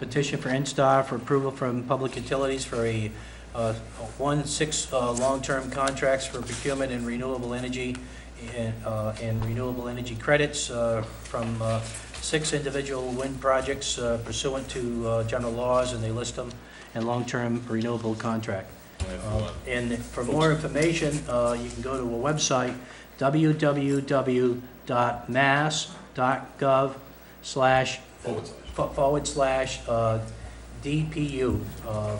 petition for N-Star for approval from Public Utilities for a 1-6 long-term contracts for procurement and renewable energy and renewable energy credits from 6 individual wind projects pursuant to general laws, and they list them, and long-term renewable contract. And for more information, you can go to a website, www.mass.gov//DPU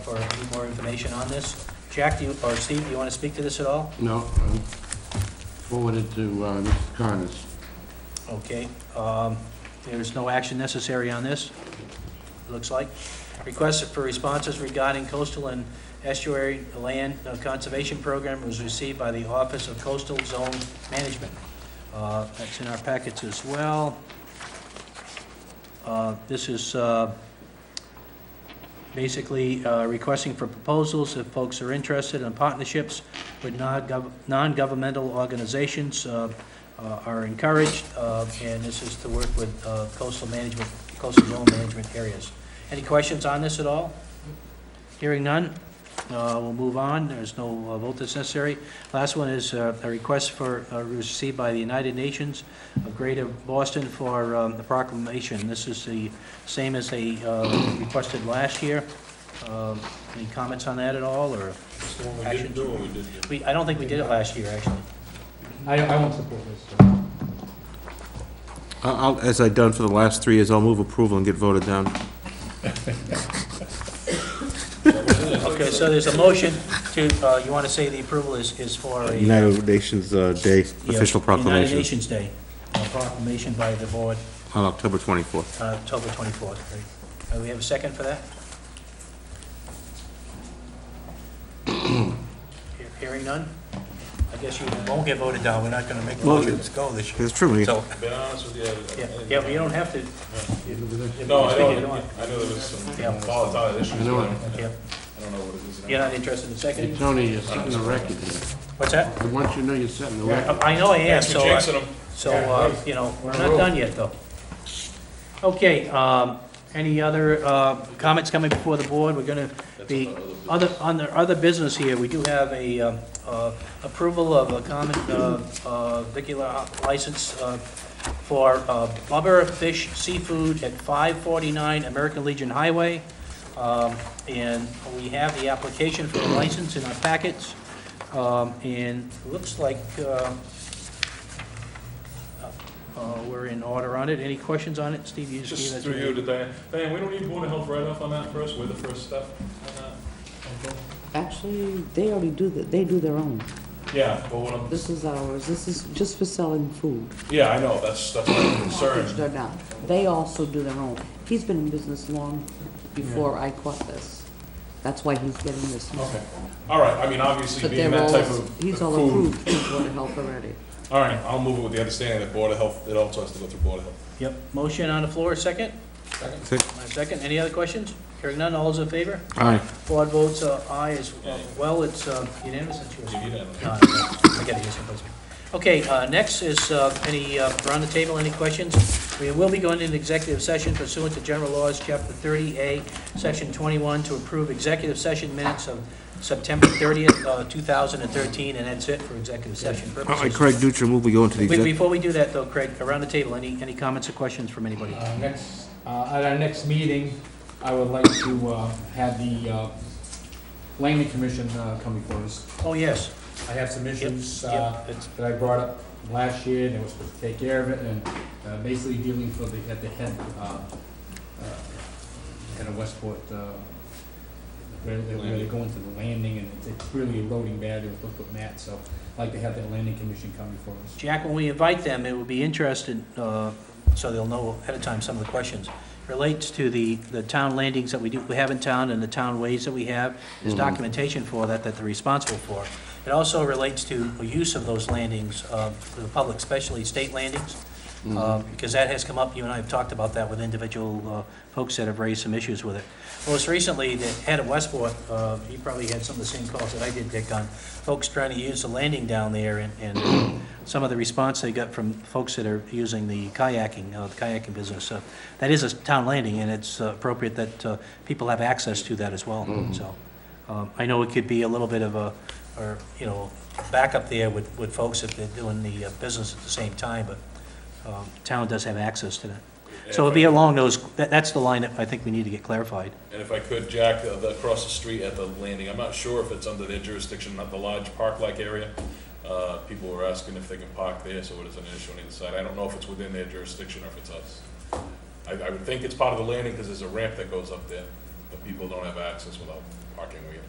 for any more information on this. Jack, or Steve, do you want to speak to this at all? No, forwarded to Mr. Connors. Okay, there's no action necessary on this, it looks like. Request for responses regarding coastal and estuary land conservation program was received by the Office of Coastal Zone Management. That's in our packets as well. This is basically requesting for proposals if folks are interested in partnerships with non-governmental organizations are encouraged, and this is to work with coastal zone management areas. Any questions on this at all? Hearing none, we'll move on. There's no vote that's necessary. Last one is a request for received by the United Nations of Greater Boston for the proclamation. This is the same as they requested last year. Any comments on that at all, or It's the one we action? didn't do, or we did do? I don't think we did it last year, actually. I won't support this. As I've done for the last 3 years, I'll move approval and get voted down. Okay, so there's a motion to, you want to say the approval is for a... United Nations Day Yeah, official United proclamation Nations Day, proclamation by the board, on October 24th. October 24th. Do we have a second for that? Hearing none? I guess you won't get voted down, we're not gonna make the Well, motions go this year. It's true. So, To be honest with you, yeah, but you don't have to. No, I Speak it know, on. I know there was some Yeah. volatile issues. I know it. Yeah. I don't know what it is now. You're not interested in Hey, seconding? Tony, you're setting the record here. What's that? I want you to know you're setting the record. I know I am, Thanks for so, jinxing them. you know, we're not done yet, though. Okay, any other comments coming before the board? We're gonna be, under other business here, we do have a approval of a common vicular license for Bubba Fish Seafood at 549 American Legion Highway. And we have the application for the license in our packets. And it looks like we're in order on it. Any questions on it? Steve, you just gave Just us... through you to Diane. Diane, we don't need Board of Health write-off on that first? We're the first step on that? Actually, they already do they do their own. Yeah, but what I'm, This is ours. This is just for selling food. yeah, I know, that's my concern. They're not. They also do their own. He's been in business long before I caught this. That's why he's getting this. Okay, all right, I mean, obviously, But being they're that all, type of he's all food. approved through Board of Health already. All right, I'll move it with the understanding that Board of Health, it also has to go through Board of Health. Yep, motion on the floor, second? Second, any other questions? Hearing none, all those in favor? Aye. Board votes aye as well, it's unanimous. That's yours. You unanimous. No, I gotta use someplace. Okay, next is around the table, any questions? We will be going into executive session pursuant to General Laws, Chapter 30A, Section 21, to approve executive session minutes of September 30th, 2013, and that's it for executive session purposes. Craig Dutra, move we go into the executive. Before we do that, though, Craig, around the table, any comments or questions from anybody? At our next meeting, I would like to have the Landing Commission come before us. Oh, yes. I have some issues Yep, it's- that I brought up last year, and they were supposed to take care of it, and basically dealing at the head of Westport, where they go into the landing, and it's really eroding bad. It was looked at Matt, so I'd like to have the Landing Commission come before us. Jack, when we invite them, it would be interested, so they'll know ahead of time some of the questions, relates to the town landings that we have in town and the town ways that we have. There's documentation for that they're responsible for. It also relates to the use of those landings for the public, especially state landings, because that has come up. You and I have talked about that with individual folks that have raised some issues with it. Most recently, the head of Westport, he probably had some of the same calls that I did, Dick, on folks trying to use the landing down there, and some of the response they got from folks that are using the kayaking business. That is a town landing, and it's appropriate that people have access to that as well. So I know it could be a little bit of a, or, you know, backup there with folks if they're doing the business at the same time, but town does have access to that. So it'll be along those, that's the line that I think we need to get clarified. And if I could, Jack, across the street at the landing, I'm not sure if it's under their jurisdiction, not the large park-like area. People were asking if they can park there, so it isn't an issue on either side. I don't know if it's within their jurisdiction or if it's us. I would think it's part of the landing because there's a ramp that goes up there, but people don't have access without parking where you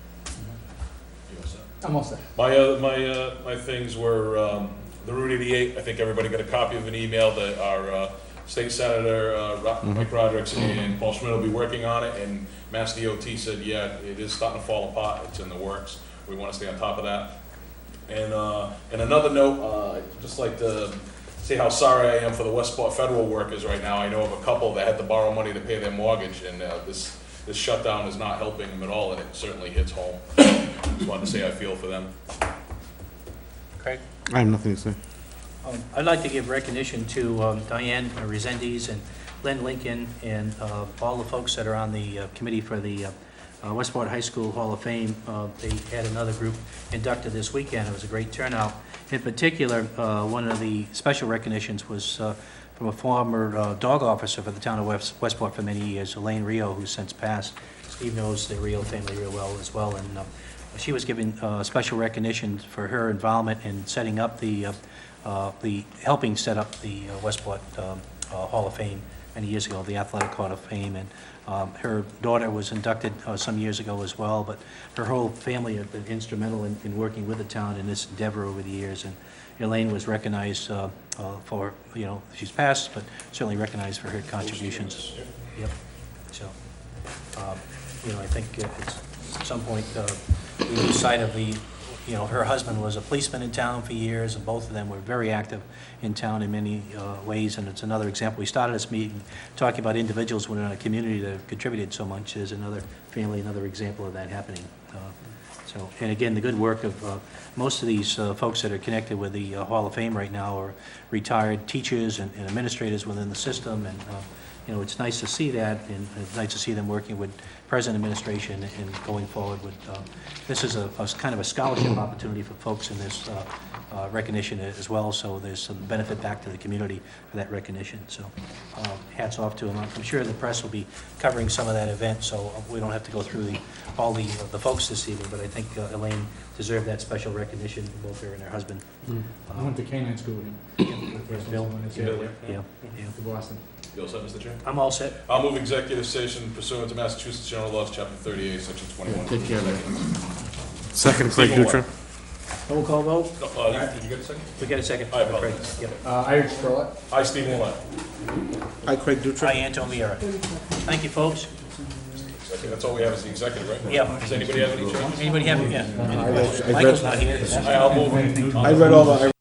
all set? I'm all set. My things were, the Route 88, I think everybody got a copy of an email that our State Senator Mike Rodrigues and Paul Schmidt will be working on it, and Mass DOT said, yeah, it is starting to fall apart, it's in the works, we want to stay on top of that. And another note, I'd just like to say how sorry I am for the Westport federal workers right now. I know of a couple that had to borrow money to pay their mortgage, and this shutdown is not helping them at all, and it certainly hits home. Just wanted to say I feel for them. Craig? I have nothing to say. I'd like to give recognition to Diane Resendes and Lynn Lincoln and all the folks that are on the committee for the Westport High School Hall of Fame. They had another group inducted this weekend. It was a great turnout. In particular, one of the special recognitions was from a former dog officer for the town of Westport for many years, Elaine Rio, who's since passed. Steve knows the Rio family real well as well, and she was given special recognition for her involvement in setting up helping set up the Westport Hall of Fame many years ago, the Athletic Hall of Fame, and her daughter was inducted some years ago as well, but her whole family had been instrumental in working with the town in this endeavor over the years, and Elaine was recognized for, you know, she's passed, but certainly recognized for her contributions. Yep. So, you know, I think it's, at some point, we lose sight of the you know, her husband was a policeman in town for years, and both of them were very active in town in many ways, and it's another example. We started this meeting talking about individuals within our community that have contributed so much. There's another family, another example of that happening. So, and again, the good work of most of these folks that are connected with the Hall of Fame right now are retired teachers and administrators within the system, and you know, it's nice to see that, and it's nice to see them working with present administration and going forward with, this is a kind of a scholarship opportunity for folks in this recognition as well, so there's some benefit back to the community for that recognition. So hats off to them. I'm sure the press will be covering some of that event, so we don't have to go through all the folks this evening, but I think Elaine deserved that special recognition, both her and her husband. I went to canine school with him. Bill? Bill, Yeah. To Boston. You all set, Mr. Chair? I'm all set. I'll move executive session pursuant to Massachusetts General Laws, Chapter 38, Section 21. Take care of that. Second, Craig Stephen Dutra. Roll call vote? No, did you get a second? We get a second. I apologize. Yep. Irish Scarlett. Hi, Stephen Willett. Hi, Craig Dutra. Hi, Anton Viera. Thank you, folks. That's all we have is the executive, right? Yeah. Does anybody have any changes? Anybody have, yeah. I Michael's not here. I'll move. read all the.